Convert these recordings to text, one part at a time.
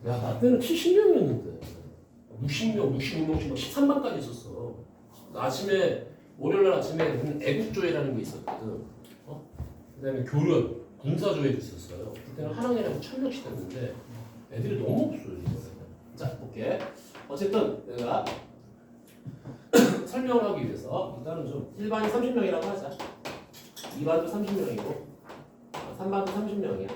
야, 나 때는 70명이었는데 60명, 65명씩 13만까지 있었어. 아침에 월요일 날 아침에 애국조회라는 게 있었거든. 그다음에 교련, 군사조회도 있었어요. 그때는 한 학년에 1000명씩 됐는데 애들이 너무 없어요. 자, 볼게. 어쨌든 내가 설명을 하기 위해서 일단은 좀 1반이 30명이라고 하자. 2반도 30명이고 3반도 30명이야.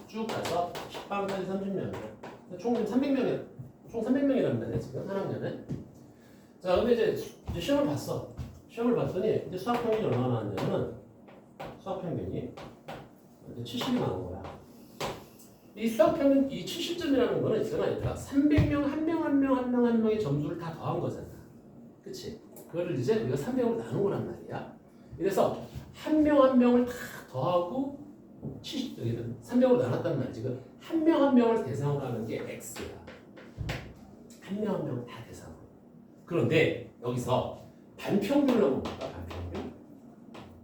쭉 가서 10반까지 30명이야. 총 300명이야. 총 300명이란 말이야 지금 한 학년에. 자, 근데 이제 시험을 봤어. 시험을 봤더니 이제 수학 평균이 얼마나 나왔냐면 수학 평균이 이제 70이 나온 거야. 이 수학 평균 이 70점이라는 거는 있잖아. 얘들아 300명 한 명 한 명 한 명 한 명의 점수를 다 더한 거잖아. 그치? 그거를 이제 우리가 300으로 나눈 거란 말이야. 그래서 한 명 한 명을 다 더하고 300으로 나눴단 말이지. 한 명 한 명을 대상으로 하는 게 X야. 한 명 한 명을 다 대상으로. 그런데 여기서 반평균을 한번 볼까? 반평균.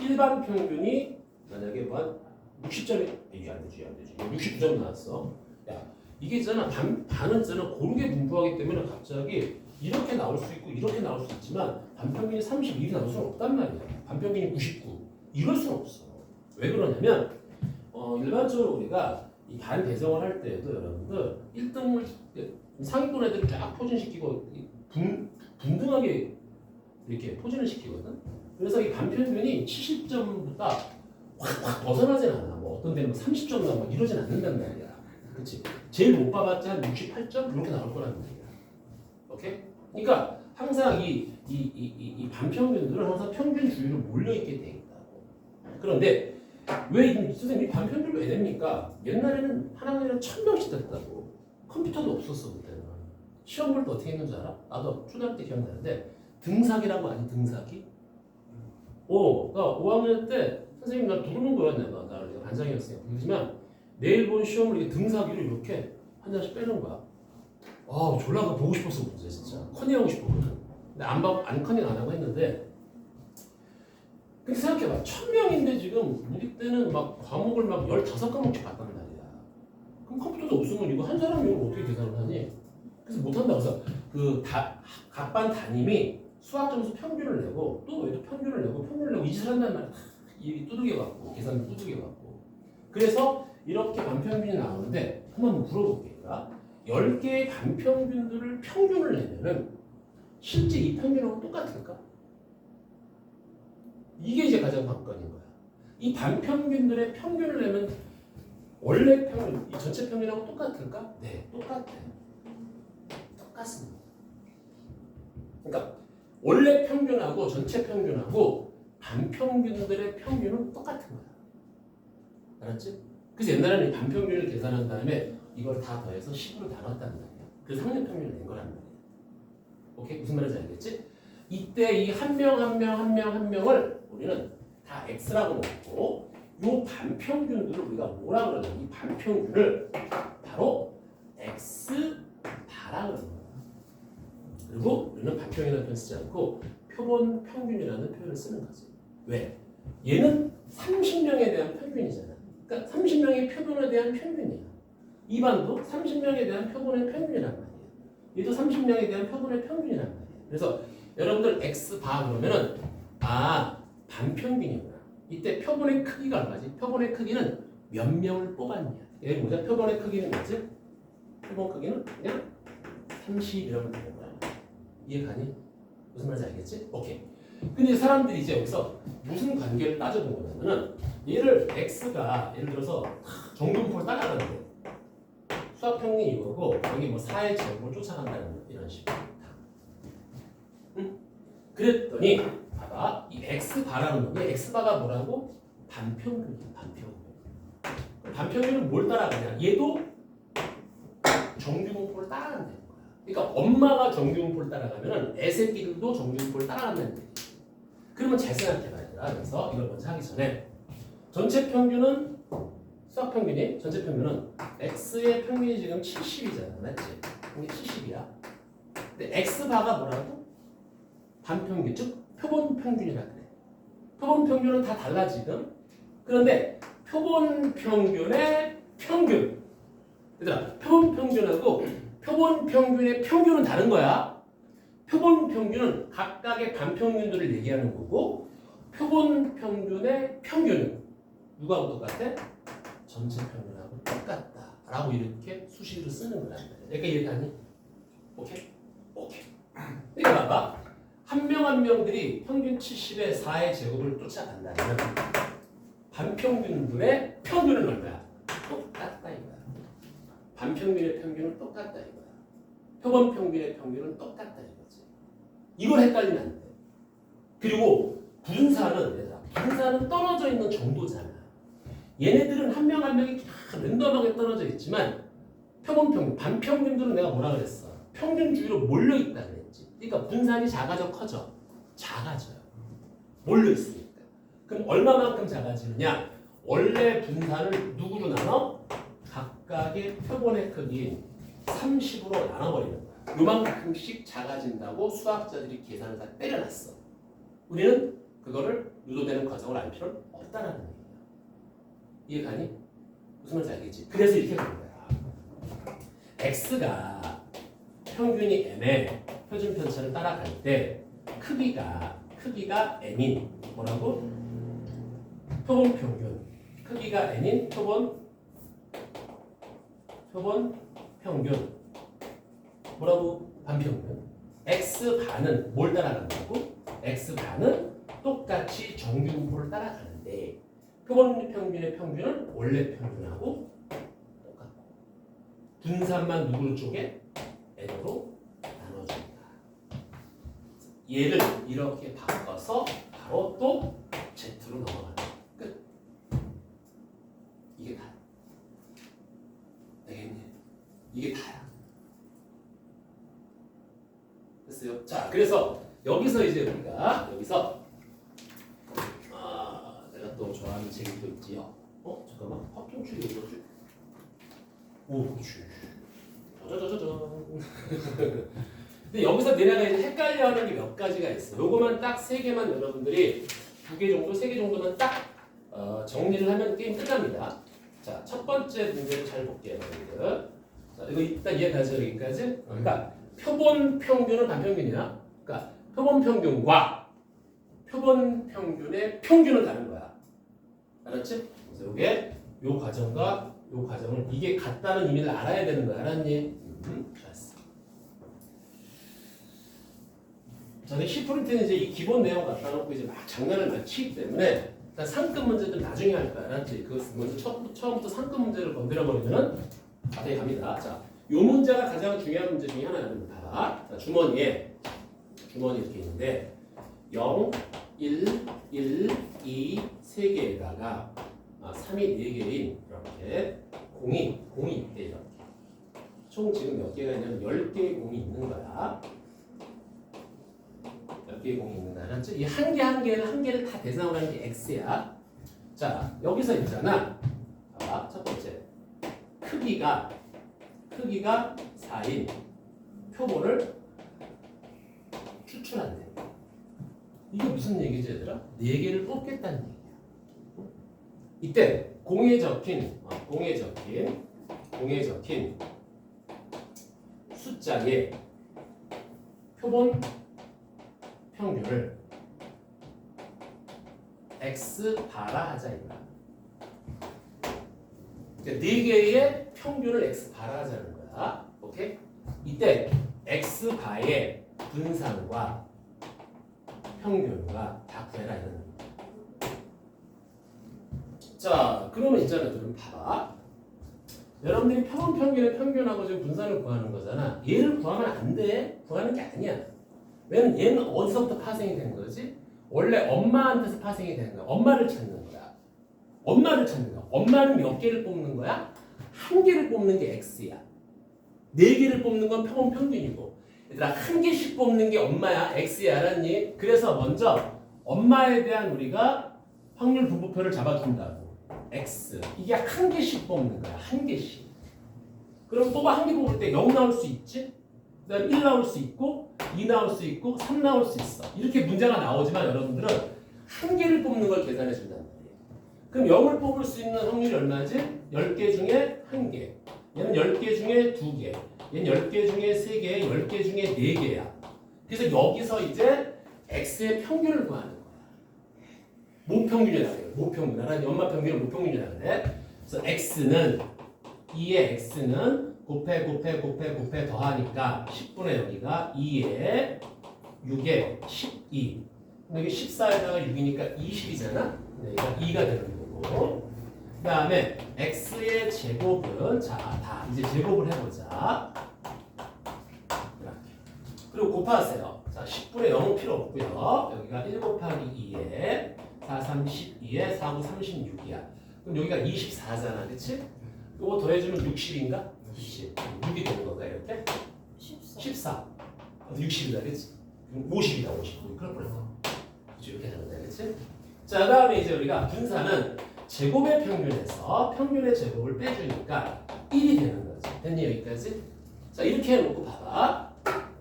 일반 평균이 만약에 뭐 60점이 이게 안 되지 69점 나왔어. 야, 이게 있잖아. 반은 있잖아. 고르게 분포하기 때문에 갑자기 이렇게 나올 수 있고 이렇게 나올 수 있지만 반평균이 31이 나올 수는 없단 말이야. 반평균이 99 이럴 수는 없어. 왜 그러냐면 일반적으로 우리가 이 반 배정을 할 때에도 여러분들 1등을 상위권 애들을 쫙 포진시키고 분등하게 이렇게 포진을 시키거든. 그래서 이 반평균이 70점보다 확 벗어나진 않아. 뭐 어떤 데는 30점 나오고 이러진 않는단 말이야. 그렇지? 제일 못 봐봤자 한 68점 이렇게 나올 거란 말이야. 오케이? 그러니까 항상 이 반평균들은 항상 평균 주위로 몰려있게 돼 있다고. 그런데 왜 선생님이 반평균을 왜 냅니까? 옛날에는 한 학년에 1000명씩 됐다고. 컴퓨터도 없었어 그때는. 시험 볼 때 어떻게 했는 줄 알아? 나도 초등학교 때 기억나는데 등사기라고 아니 등사기? 나 5학년 때 선생님 나 부르는 거야 내가 반장이었으니까 부르지만 내일 본 시험을 이렇게 등사기로 이렇게 한 장씩 빼는 거야. 졸라 그거 보고 싶었어 문제 진짜. 커닝하고 싶었거든. 근데 안 커닝 안 하고 했는데 근데 생각해봐 1000명인데 지금 우리 때는 막 과목을 막 15과목씩 봤단 말이야. 그럼 컴퓨터도 없으면 이거 한 사람이 이걸 어떻게 계산을 하니? 그래서 못한다고 해서 각 반 담임이 수학 점수 평균을 내고 또 외도 평균을 내고 이 짓을 한단 말이야. 이 두들겨 갖고 계산 두들겨 갖고. 그래서 이렇게 반평균이 나오는데 한번 물어볼게. 10개의 반평균들을 평균을 내면은 실제 이 평균하고 똑같을까? 이게 이제 가장 관건인 거야. 이 반평균들의 평균을 내면 원래 평균, 이 전체 평균하고 똑같을까? 네, 똑같아. 똑같습니다. 그러니까 원래 평균하고 전체 평균하고 반평균들의 평균은 똑같은 거야. 알았지? 그래서 옛날에는 반평균을 계산한 다음에 이걸 다 더해서 10으로 나눴단 말이야. 그래서 학년 평균을 낸 거란 말이야. 오케이? 무슨 말인지 알겠지? 이때 이 한 명을 우리는 다 X라고 놓고 이 반평균들을 우리가 뭐라 그러냐? 이 반평균을 바로 X바라고 그러는 거야. 그리고 우리는 반평이라는 표현 쓰지 않고 표본 평균이라는 표현을 쓰는 거지. 왜? 얘는 30명에 대한 평균이잖아. 그러니까 30명의 표본에 대한 평균이야. 이 반도 30명에 대한 표본의 평균이란 말이야. 얘도 30명에 대한 표본의 평균이란 말이야. 그래서 여러분들 X바 그러면은 반평균이구나. 이때 표본의 크기가 얼마지? 표본의 크기는 몇 명을 뽑았냐. 여기 보자. 표본의 크기는 뭐지? 표본 크기는 그냥 30이라고 되는 거야. 이해가니? 무슨 말인지 알겠지? 오케이. 근데 사람들이 이제 여기서 무슨 관계를 따져본 거냐면은 얘를 X가 예를 들어서 정근포를 따라가는데 수학 평균이 이거고 여기 뭐 4의 제곱을 쫓아간다는 이런 식으로. 응? 그랬더니 봐봐 이 X바라는 거, 이 X바가 뭐라고? 반평균이야. 반평균은 뭘 따라가냐? 얘도 정규분포를 따라간다는 거야. 그러니까 엄마가 정규분포를 따라가면은 애새끼들도 정규분포를 따라간다는 얘기. 그러면 잘 생각해봐야 돼. 그래서 이걸 먼저 하기 전에 전체 평균은 수학 평균이 전체 평균은 X의 평균이 지금 70이잖아. 맞지? 이게 70이야. 근데 X바가 뭐라고? 반평균, 즉 표본 평균이라 그래. 표본 평균은 다 달라 지금. 그런데 표본 평균의 평균 얘들아, 표본 평균하고 표본 평균의 평균은 다른 거야. 표본 평균은 각각의 반평균들을 얘기하는 거고, 표본 평균의 평균은 누구하고 똑같아? 전체 평균하고 똑같다 라고 이렇게 수식으로 쓰는 거란 말이야. 그러니까 이해하니? 오케이? 오케이. 그러니까 봐봐. 한 명 한 명들이 평균 70의 4의 제곱을 쫓아간다면 반평균들의 평균은 얼마야? 똑같다 이거야. 반평균의 평균은 똑같다 이거야. 표본 평균의 평균은 똑같다 이거지. 이걸 헷갈리면 안 돼. 그리고 분사는 떨어져 있는 정도잖아. 얘네들은 한 명 한 명이 다 랜덤하게 떨어져 있지만 표본 평균, 반평균들은 내가 뭐라 그랬어? 평균주의로 몰려 있다 그랬지. 그러니까 분산이 작아져 커져? 작아져요. 몰려 있으니까. 그럼 얼마만큼 작아지느냐? 원래 분산을 누구로 나눠? 각각의 표본의 크기인 30으로 나눠버리는 거야. 요만큼씩 작아진다고 수학자들이 계산을 다 때려놨어. 우리는 그거를 유도되는 과정을 알 필요는 없다라는 얘기야. 이해가니? 무슨 말인지 알겠지? 그래서 이렇게 가는 거야. x가 평균이 m의 표준 편차를 따라갈 때 크기가 n인 뭐라고? 표본 평균. 크기가 n인 표본 평균. 뭐라고? 반평균. x반은 뭘 따라간다고? x반은 똑같이 정규분포를 따라가는데 표본 평균의 평균은 원래 평균하고 똑같고 분산만 누구를 쪼개? n으로 나눠준다. 얘를 이렇게 바꿔서 바로 또 z로 넘어가는 거야. 끝. 이게 다야. 되겠니? 이게 다야. 됐어요? 자, 그래서 여기서 이제 우리가 내가 또 좋아하는 책이 또 있지요. 잠깐만. 합동출이 어디지? 오, 저저저저. 근데 여기서 내가 이제 헷갈려하는 게 몇 가지가 있어. 요거만 딱 3개만 여러분들이 2개 정도, 3개 정도만 딱 정리를 하면 게임 끝납니다. 자, 첫 번째 문제를 잘 볼게요, 여러분들. 자, 이거 일단 이해가죠, 여기까지? 그러니까 표본 평균은 반평균이야. 그러니까 표본 평균과 표본 평균의 평균은 다른 거야. 알았지? 그래서 이게 요 과정과 요 과정을 이게 같다는 의미를 알아야 되는 거야. 알았니? 좋았어. 저는 시프린트는 이제 이 기본 내용 갖다 놓고 이제 막 장난을 많이 치기 때문에 일단 상급 문제들 나중에 할 거야. 알았지? 그 먼저 처음부터 상급 문제를 건드려 버리면은 앞에 갑니다. 자, 요 문제가 가장 중요한 문제 중에 하나입니다. 자, 주머니 이렇게 있는데 0, 1, 1, 2, 3개에다가 3이 4개인 이렇게 공이 있대. 이렇게 총 지금 몇 개가 있냐면 10개의 공이 있는 거야. 10개의 공이 있는 거야. 알았지? 이 한 개를 다 대상으로 하는 게 x야. 자, 여기서 있잖아. 첫 번째 크기가 4인 표본을 추출한대. 이게 무슨 얘기지 얘들아? 4개를 뽑겠다는 얘기야. 이때 공에 적힌 숫자의 표본 평균을 x 바라 하자 이거야. 그러니까 4개의 평균을 x 바라 하자는 거야. 오케이? 이때 x 바의 분산과 평균과 다 구해라 이런 거야. 자, 그러면 있잖아. 좀 봐봐. 여러분들이 표본 평균의 평균하고 지금 분산을 구하는 거잖아. 얘를 구하면 안 돼. 구하는 게 아니야. 왜냐면 얘는 어디서부터 파생이 된 거지? 원래 엄마한테서 파생이 되는 거야. 엄마를 찾는 거야. 엄마는 몇 개를 뽑는 거야? 1개를 뽑는 게 x야. 4개를 뽑는 건 표본 평균이고. 얘들아, 1개씩 뽑는 게 엄마야. x야. 알았니? 그래서 먼저 엄마에 대한 우리가 확률 분포표를 잡아준다고. x. 이게 1개씩 뽑는 거야. 1개씩. 그럼 뽑아 1개 뽑을 때 0 나올 수 있지? 그 다음에 1 나올 수 있고 2 나올 수 있고 3 나올 수 있어. 이렇게 문제가 나오지만 여러분들은 1개를 뽑는 걸 계산해 준다는 거예요. 그럼 0을 뽑을 수 있는 확률이 얼마지? 10개 중에 1개. 얘는 10개 중에 2개, 얘는 10개 중에 3개, 10개 중에 4개야. 그래서 여기서 이제 x의 평균을 구하는 거야. 모평균이라고 해요. 모평균. 나는 연마 평균을 모평균이라고 그래. 그래서 x는 2의 x는 곱해 더하니까 10분의 여기가 2에 6에 12. 여기 14에다가 6이니까 20이잖아. 여기가 2가 되는 거고. 그 다음에 x의 제곱은 다 이제 제곱을 해보자. 이렇게. 그리고 곱하세요. 자, 10분의 0은 필요 없고요. 여기가 1 곱하기 2에 4, 3, 12에 4, 9, 36이야. 그럼 여기가 24잖아, 그치? 이거 더해주면 60인가? 60. 6이 되는 건가, 이렇게? 14. 60이다, 그치? 50이다, 50. 그럴 뻔했어. 그치, 이렇게 되는 거야, 그치? 자, 그 다음에 이제 우리가 분사는 제곱의 평균에서 평균의 제곱을 빼주니까 1이 되는 거지. 됐니, 여기까지? 자, 이렇게 해놓고 봐봐.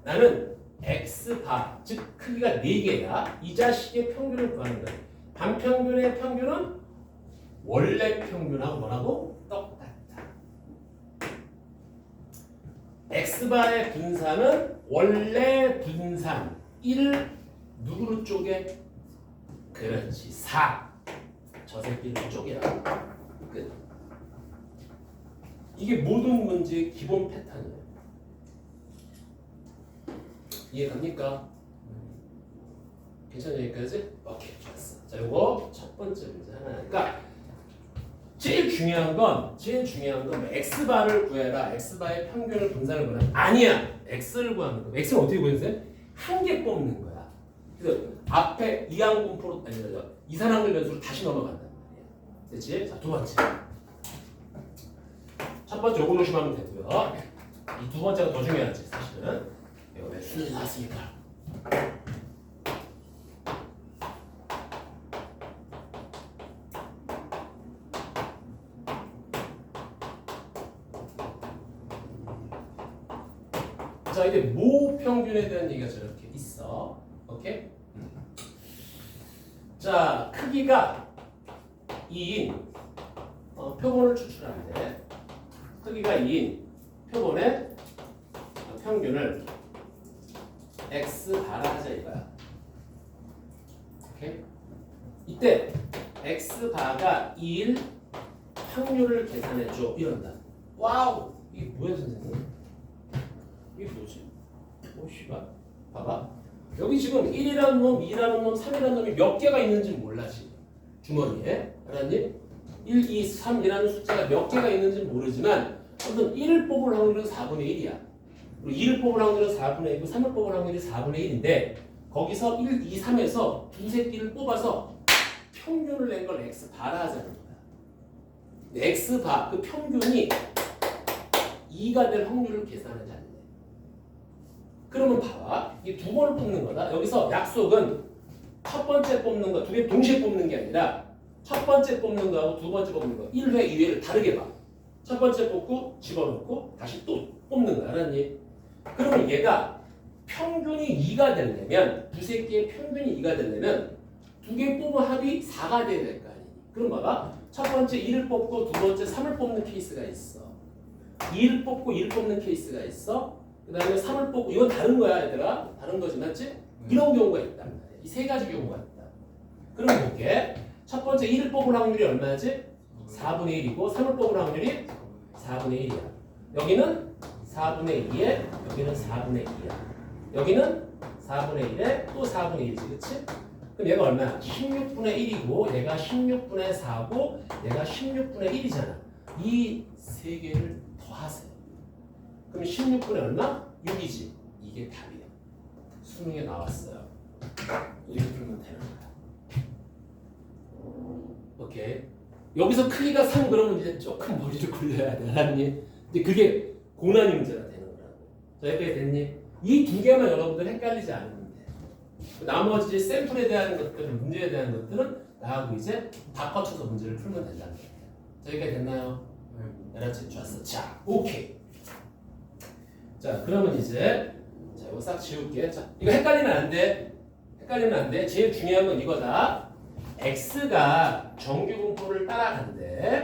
나는 x바, 즉 크기가 4개야. 이 자식의 평균을 구하는 거야. 반평균의 평균은 원래 평균하고 뭐라고? 똑같다. x바의 분산은 원래 분산 1을 누구로 쪼개? 그렇지, 4. 저 새끼를 쪼개라고. 끝. 이게 모든 문제의 기본 패턴이에요. 이해갑니까? 괜찮아, 여기까지? 오케이, 좋았어. 자, 요거 첫 번째 문제 하나. 그러니까 제일 중요한 건 x바를 구해라. x바의 평균을 분산을 구해라. 아니야. x를 구하는 거. x는 어떻게 구했어요? 한 개 뽑는 거야. 그래서 앞에 이항분포로 아니라 이산항을 변수로 다시 넘어간단 말이야. 됐지? 자, 두 번째. 첫 번째 요거 조심하면 되고요. 이 두 번째가 더 중요하지, 사실은. 이거 왜 수능이 나왔으니까. 자, 이제 모 평균에 대한 얘기가 저렇게 있어. 오케이? 자, 크기가 2인 표본을 추출하는데 크기가 2인 표본의 평균을 x 바라 하자 이거야. 오케이? 이때 x 바가 2일 확률을 계산해 줘 이런다. 와우! 이게 뭐야 선생님? 이게 뭐지? 씨발. 봐봐. 여기 지금 1이라는 놈, 2라는 놈, 3이라는 놈이 몇 개가 있는지 몰라 지금. 주머니에. 알았니? 1, 2, 3이라는 숫자가 몇 개가 있는지 모르지만 아무튼 1을 뽑을 확률은 4분의 1이야. 그리고 2를 뽑을 확률은 4분의 1이고 3을 뽑을 확률이 4분의 1인데 거기서 1, 2, 3에서 두세 끼를 뽑아서 평균을 낸 걸 x바라 하자는 거야. x바, 그 평균이 2가 될 확률을 계산하지 않네. 그러면 봐봐. 이 두 번을 뽑는 거다. 여기서 약속은 첫 번째 뽑는 거, 두 개 동시에 뽑는 게 아니라 첫 번째 뽑는 거하고 두 번째 뽑는 거 1회, 2회를 다르게 봐. 첫 번째 뽑고 집어넣고 다시 또 뽑는 거 알았니? 그러면 얘가 평균이 2가 되려면 두세 개의 평균이 2가 되려면 두 개 뽑은 합이 4가 돼야 될 거 아니니? 그럼 봐봐. 첫 번째 1을 뽑고 두 번째 3을 뽑는 케이스가 있어. 2를 뽑고 1을 뽑는 케이스가 있어. 그 다음에 3을 뽑고 이건 다른 거야 얘들아. 다른 거지 맞지? 이런 경우가 있단 말이야. 이 세 가지 경우가 있다. 그럼 볼게. 첫 번째 1을 뽑을 확률이 얼마지? 4분의 1이고 3을 뽑을 확률이 4분의 1이야. 여기는 4분의 2에 여기는 4분의 2야. 여기는 4분의 1에 또 4분의 1이지 그치? 그럼 얘가 얼마야? 16분의 1이고 얘가 16분의 4고 얘가 16분의 1이잖아. 이 세 개를 더하세요. 그럼 16분의 얼마? 6이지. 이게 답이야. 수능에 나왔어요. 이렇게 풀면 되는 거야. 오케이. 여기서 크기가 3 그러면 이제 조금 머리를 굴려야 돼. 알았니? 이제 그게 고난이 문제가 되는 거라고. 자, 여기까지 됐니? 이 두 개만 여러분들 헷갈리지 않으면 돼. 나머지 샘플에 대한 것들, 문제에 대한 것들은 나하고 이제 다 거쳐서 문제를 풀면 된다는 거예요. 자, 여기까지 됐나요? 알았지? 좋았어. 자, 오케이. 자, 그러면 이제 자, 이거 싹 지울게. 자, 이거 헷갈리면 안 돼. 헷갈리면 안 돼. 제일 중요한 건 이거다. x가 정규분포를 따라간대.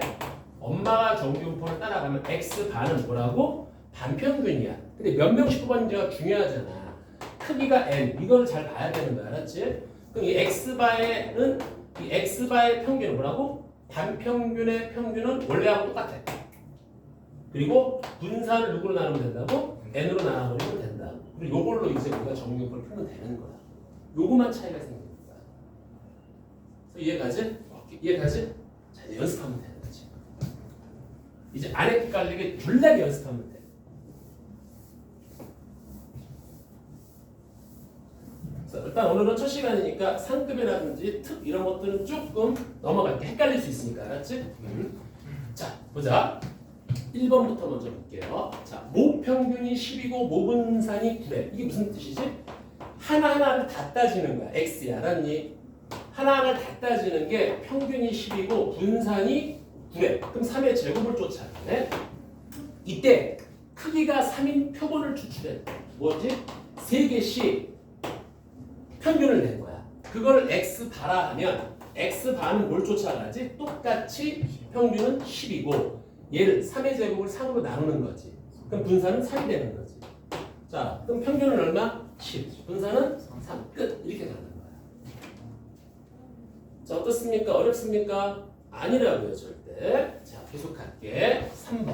엄마가 정규분포를 따라가면 X반은 뭐라고? 반평균이야. 근데 몇 명씩 뽑았는지가 중요하잖아. 크기가 n. 이걸 잘 봐야 되는 거야. 알았지? 그럼 이 X바에는 이 X바의 평균은 뭐라고? 반평균의 평균은 원래하고 똑같아. 그리고 분산을 누구로 나누면 된다고? n으로 나눠버리면 된다고. 그리고 요걸로 이제 우리가 정규분포를 풀면 되는 거야. 요거만 차이가 생기는 거야. 이해가지? 이해가지? 자, 이제 연습하면 되는 거지. 이제 안 헷갈리게 둘레게 연습하면 돼. 자, 일단 오늘은 첫 시간이니까 상급이라든지 특 이런 것들은 조금 넘어갈게. 헷갈릴 수 있으니까. 알았지? 자, 보자. 1번부터 먼저 볼게요. 자, 모평균이 10이고 모분산이 9래. 이게 무슨 뜻이지? 하나하나를 다 따지는 거야. X야. 알았니? 하나하나를 다 따지는 게 평균이 10이고 분산이 9래. 그럼 3의 제곱을 쫓아가네. 이때 크기가 3인 표본을 추출해. 뭐지? 3개씩 평균을 낸 거야. 그걸 X바라 하면 X반은 뭘 쫓아가지? 똑같이 평균은 10이고 얘를 3의 제곱을 3으로 나누는 거지. 그럼 분산은 3이 되는 거지. 자, 그럼 평균은 얼마? 10. 분산은 3. 끝. 이렇게 가는 거야. 자, 어떻습니까? 어렵습니까? 아니라고요, 절대. 자, 계속할게. 3번.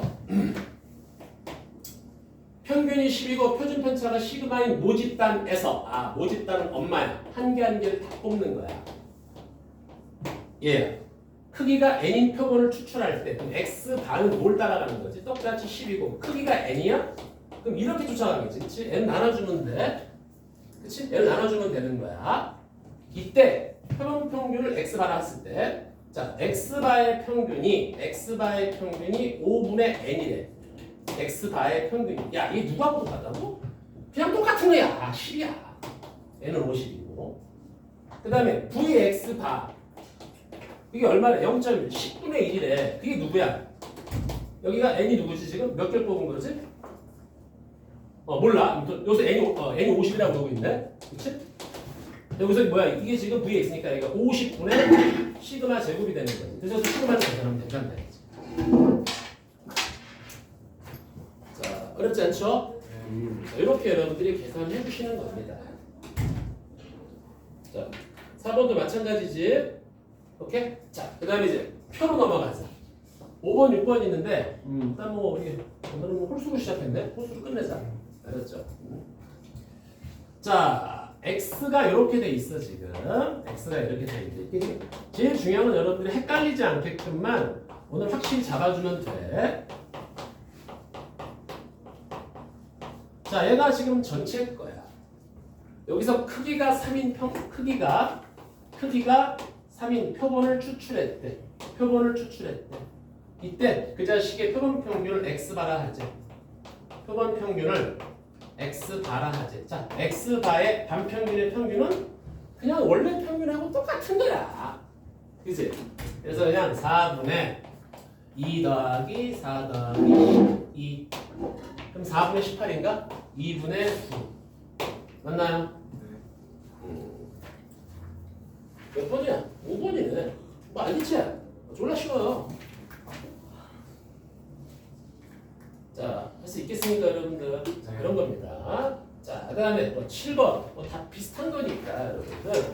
평균이 10이고 표준 편차가 시그마인 모집단에서 모집단은 엄마야. 한 개 한 개를 다 뽑는 거야. 얘. 크기가 n인 표본을 추출할 때 그럼 x반은 뭘 따라가는 거지? 똑같이 10이고 크기가 n이야? 그럼 이렇게 쫓아가겠지. 그치? n 나눠주면 돼. 그치? n 나눠주면 되는 거야. 이때 표본 평균을 x바라 했을 때 자, x바의 평균이 5분의 n이래. x바의 평균이. 야, 이게 누구하고 똑같다고? 그냥 똑같은 거야. 10이야. n은 50이고. 그 다음에 vx바. 이게 얼마래? 0.1. 10분의 1이래. 그게 누구야? 여기가 n이 누구지 지금? 몇 개를 뽑은 거지? 몰라. 여기서 n이 50이라고 보고 있네. 그치? 여기서 뭐야? 이게 지금 V에 있으니까 여기가 50분의 시그마 제곱이 되는 거지. 그래서 시그마를 계산하면 된다는 거지. 자, 어렵지 않죠? 자, 이렇게 여러분들이 계산해 주시는 겁니다. 자, 4번도 마찬가지지. 오케이? 자, 그 다음에 이제 표로 넘어가자. 5번, 6번 있는데, 일단 뭐, 우리 오늘은 홀수로 시작했네? 홀수로 끝내자. 알았죠? 자, X가 이렇게 돼 있어, 지금. X가 이렇게 돼 있는데, 제일 중요한 건 여러분들이 헷갈리지 않게끔만 오늘 확실히 잡아주면 돼. 자, 얘가 지금 전체 거야. 여기서 크기가 3인 크기가 3인 표본을 추출했대. 이때 그 자식의 표본 평균을 X바라 하지. 표본 평균을 X바라 하지. 자, X바의 반평균의 평균은 그냥 원래 평균하고 똑같은 거야. 그치? 그래서 그냥 4분의 2 더하기 4 더하기 2. 그럼 4분의 18인가? 2분의 9. 맞나요? 몇 번이야? 5번이네. 뭐 알겠지? 졸라 쉬워요. 자, 할 수 있겠습니까, 여러분들? 자, 그런 겁니다. 자, 그 다음에 7번. 다 비슷한 거니까, 여러분들.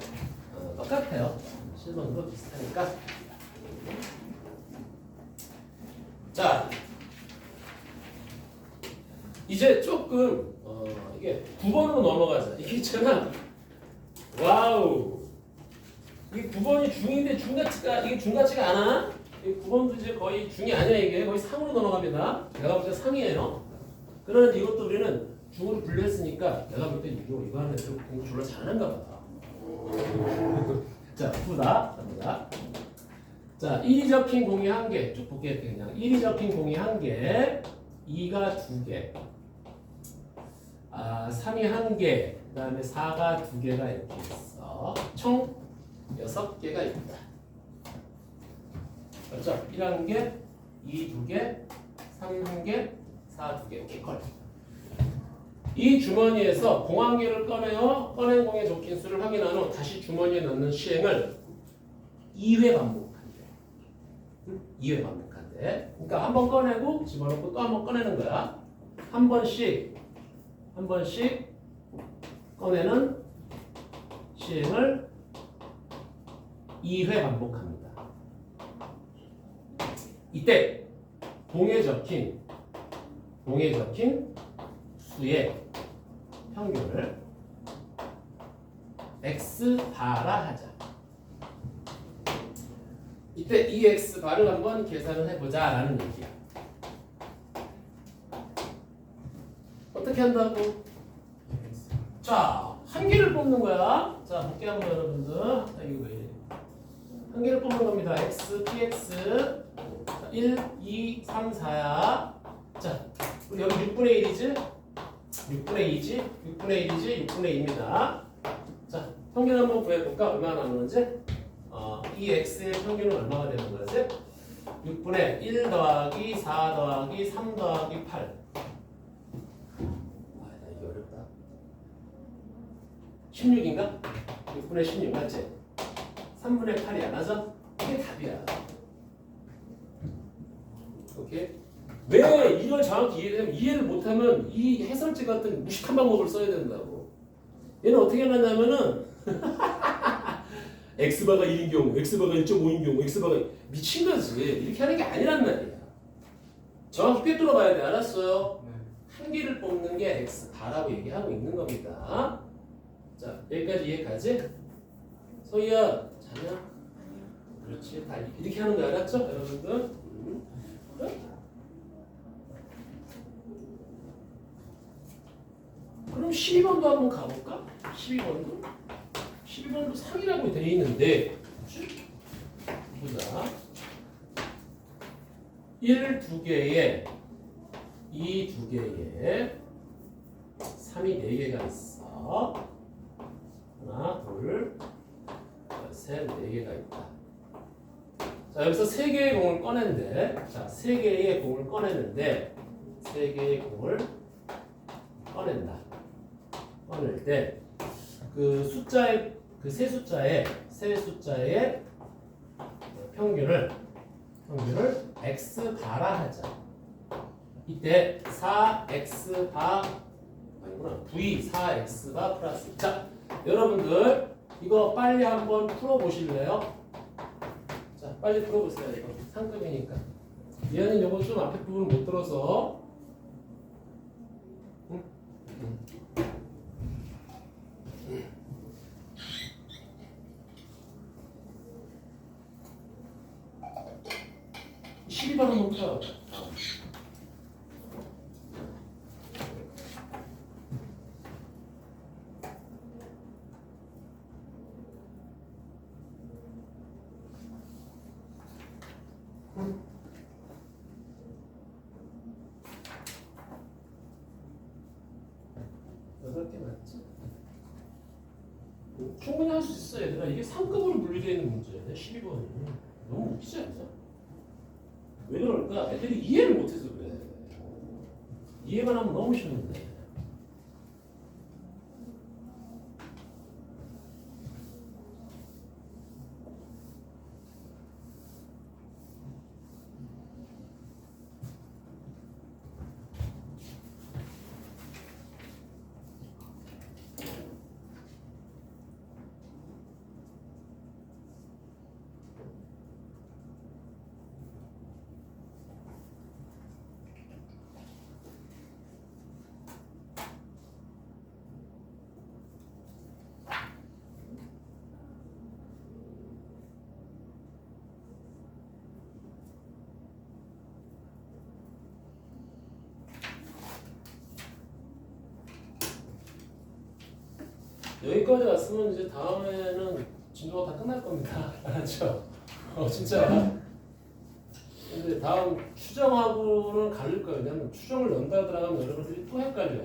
똑같아요. 7번도 비슷하니까. 자, 이제 조금, 이게 9번으로 넘어가자. 이게 있잖아. 와우. 이게 9번이 중인데 이게 중 같지가 않아? 이 9번도 이제 거의 중이 아니야. 이게 거의 3으로 넘어갑니다. 내가 볼 때 3이에요. 그러는데 이것도 우리는 중으로 분류했으니까 내가 볼 때 이거 하는 애들 공부 졸라 잘하는가 봐. 자, 푸다. 자, 1이 적힌 공이 1개. 쭉 볼게요. 그냥 1이 적힌 공이 1개, 2가 2개, 3이 1개, 그 다음에 4가 2개가 이렇게 있어. 총 6개가 있다. 그렇죠? 1 1개, 2 2개, 3 1개, 4 2개. 오케이, 걸. 이 주머니에서 공 1개를 꺼낸 공에 적힌 수를 확인한 후 다시 주머니에 넣는 시행을 2회 반복한대. 2회 반복한대. 돼. 그러니까 한 번 꺼내고 집어넣고 또 한 번 꺼내는 거야. 한 번씩 꺼내는 시행을 2회 반복합니다. 이때 봉에 적힌 수의 평균을 x바라 하자. 이때 이 x바를 한번 계산을 해보자 라는 얘기야. 어떻게 한다고? 자, 한 개를 뽑는 거야. 자, 볼게요 한번 여러분들. 이거 왜 이래? 한 개를 뽑는 겁니다. x, px 1, 2, 3, 4야. 자, 우리 여기 6분의 1이지? 6분의 2지? 6분의 1이지? 6분의 2입니다. 자, 평균 한번 구해볼까? 얼마나 나오는지? 이 x의 평균은 얼마가 되는 거지? 6분의 1 더하기 4 더하기 3 더하기 8. 나 이게 어렵다. 16인가? 6분의 16 맞지? 3분의 8이야. 맞아? 이게 답이야. 오케이? 왜 이걸 정확히 이해를 못하면 이 해설지 같은 무식한 방법을 써야 된다고. 얘는 어떻게 해놨냐면은 x바가 1인 경우, x바가 1.5인 경우, x바가 미친 거지. 이렇게 하는 게 아니란 말이야. 정확히 꿰뚫어 봐야 돼. 알았어요? 네. 한 개를 뽑는 게 x바라고 얘기하고 있는 겁니다. 자, 여기까지 이해가지? 소희야, 자냐? 그렇지. 다 이렇게 하는 거 알았죠? 여러분들? 그럼 12번도 한번 가볼까? 12번도 3이라고 되어 있는데 보자. 1 2개에 2 2개에 3이 4개가 있어. 하나, 둘, 셋, 4개가 있다. 자, 여기서 3개의 공을 꺼낸대. 자, 3개의 공을 꺼내는데 3개의 공을 꺼낸다. 꺼낼 때 그 숫자의 그 세 숫자의 평균을 x바라 하자. 이때 4x바 아니구나. v 4x바 플러스. 자, 여러분들 이거 빨리 한번 풀어 보실래요? 자, 빨리 풀어 보세요. 이거 상급이니까. 얘는 요거 좀 앞에 부분 못 들어서 12번 한번 풀어. 여덟 개 맞지? 충분히 할 수 있어 얘들아. 이게 3급으로 분류되어 있는 문제야. 12번이 너무 웃기지 않냐? 왜 그럴까? 애들이 이해를 못해서 그래. 이해만 하면 너무 쉬운데. 여기까지 왔으면 이제 다음에는 진도가 다 끝날 겁니다. 알았죠? 진짜. 근데 다음 추정하고는 갈릴 거예요. 왜냐면 추정을 넣는다 들어가면 여러분들이 또 헷갈려.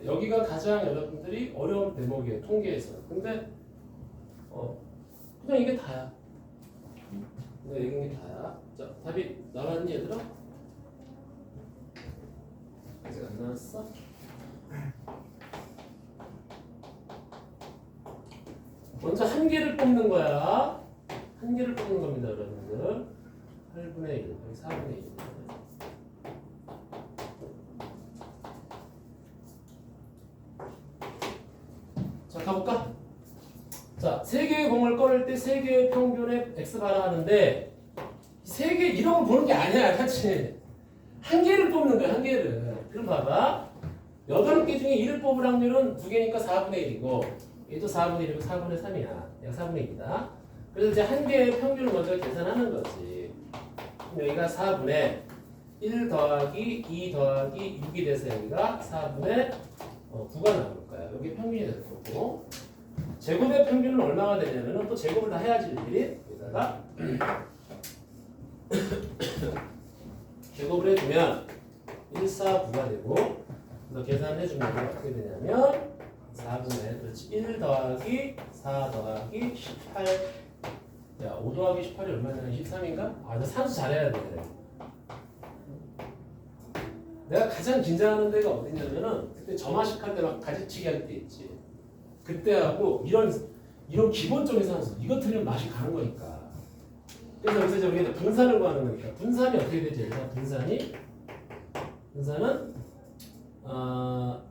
여기가 가장 여러분들이 어려운 대목이에요. 통계에서. 근데 그냥 이게 다야. 이게 다야. 자, 답이 나왔니 얘들아? 아직 안 나왔어? 먼저 한 개를 뽑는 거야. 한 개를 뽑는 겁니다, 여러분들. 8분의 1, 여기 4분의 1. 자, 가볼까? 자, 세 개의 공을 꺼낼 때 세 개의 평균의 x바라 하는데 세 개 이런 걸 보는 게 아니야, 같이. 한 개를 뽑는 거야, 한 개를. 그럼 봐봐. 8개 중에 1을 뽑을 확률은 2개니까 4분의 1이고 얘도 4분의 1이고 4분의 3이야. 얘가 4분의 1이다. 그래서 이제 한 개의 평균을 먼저 계산하는 거지. 그럼 여기가 4분의 1 더하기 2 더하기 6이 돼서 여기가 4분의 9가 나올 거야. 여기 평균이 될 거고. 제곱의 평균은 얼마가 되냐면은 또 제곱을 다 해야지 일일이. 여기다가 제곱을 해주면 1, 4, 9가 되고 그래서 계산해주면 어떻게 되냐면 4분의 그렇지 1 더하기 4 더하기 18 야 5 더하기 18이 얼마냐 23인가? 아 나 산수 잘해야 돼. 내가 가장 긴장하는 데가 어디냐면은 그때 점화식 할 때 막 가지치기 할 때 있지. 그때하고 이런 기본적인 산수 이거 틀리면 맛이 가는 거니까. 그래서 여기서 우리가 분산을 구하는 거니까 분산이 어떻게 되지? 분산은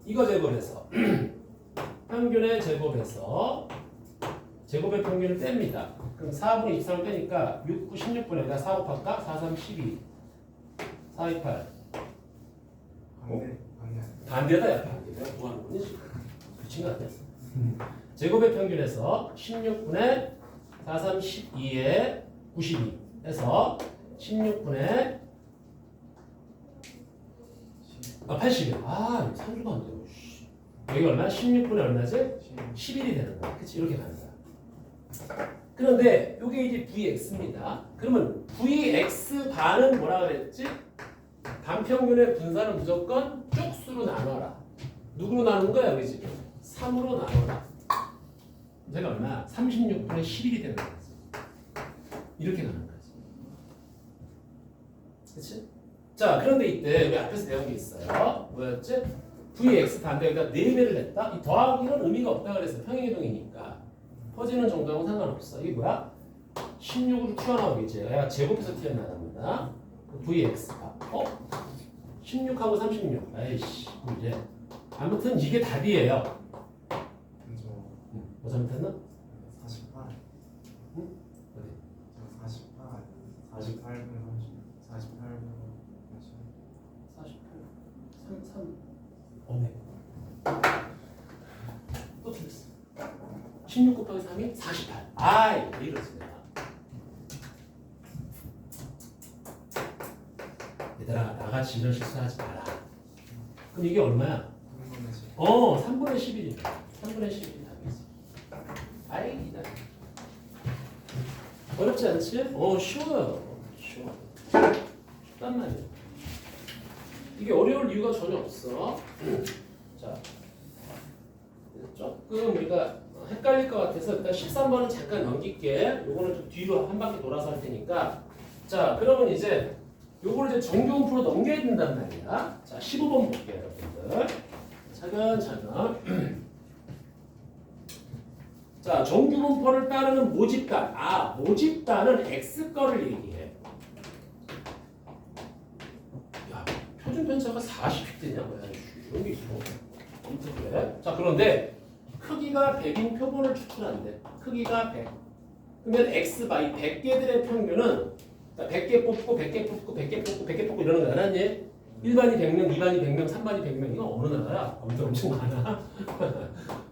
이거 제곱해서 평균의 제곱해서 제곱의 평균을 뺍니다. 그럼 4분의 23을 빼니까 6, 9, 16분에 내가 4 곱할까? 4, 3, 12 4, 2, 8 반대다 야 반대. 내가 구하는 거니 지금 그친 거 같아. 제곱의 평균에서 16분의 4, 3, 12에 92 해서 16분의 80이야. 아, 3주가 안 되고. 여기 얼마? 16분의 얼마지? 11이 되는 거야. 그치? 이렇게 가는 거야. 그런데 이게 이제 Vx입니다. 그러면 Vx 반은 뭐라 그랬지? 반평균의 분산은 무조건 쪽수로 나눠라. 누구로 나눈 거야, 여기 지금? 3으로 나눠라. 제가 얼마? 36분의 11이 되는 거지. 이렇게 가는 거지. 그치? 자, 그런데 이때 우리 앞에서 배운 게 있어요. 뭐였지? Vx 반대에다 4배를 냈다? 이 더하기는 의미가 없다 그랬어요. 평행이동이니까. 퍼지는 정도하고 상관없어. 이게 뭐야? 16으로 튀어나오겠지. 얘가 제곱해서 튀어나갑니다. Vx가. 16하고 36. 아이씨, 이제. 아무튼 이게 답이에요. 뭐 잘못했나? 48. 응? 어디? 48. 48분 48분 3 없네. 또 틀렸어. 16 곱하기 3이 48. 아이, 왜 이러지 내가. 얘들아, 나같이 이런 실수하지 마라. 그럼 이게 얼마야? 3분의 11이네. 3분의 11이 답이지. 아이, 나. 어렵지 않지? 쉬워요. 쉬워. 쉽단 말이야. 이게 어려울 이유가 전혀 없어. 자, 조금 우리가 헷갈릴 것 같아서 일단 13번은 잠깐 넘길게. 요거는 좀 뒤로 한 바퀴 돌아서 할 테니까. 자, 그러면 이제 요거를 이제 정규분포로 넘겨야 된단 말이야. 자, 15번 볼게요, 여러분들. 차근차근. 자, 정규분포를 따르는 모집단. 모집단은 X 거를 얘기해. 야, 표준 편차가 40이 되냐? 뭐야, 이런 게 있어. 그래. 자, 그런데 크기가 100인 표본을 추출한대. 크기가 100. 그러면 X 바이 100개들의 평균은 100개 뽑고 100개 뽑고 100개 뽑고 100개 뽑고 이러는 거 알았니? 1반이 100명, 2반이 100명, 3반이 100명. 이거 어느 나라야? 엄청 많아.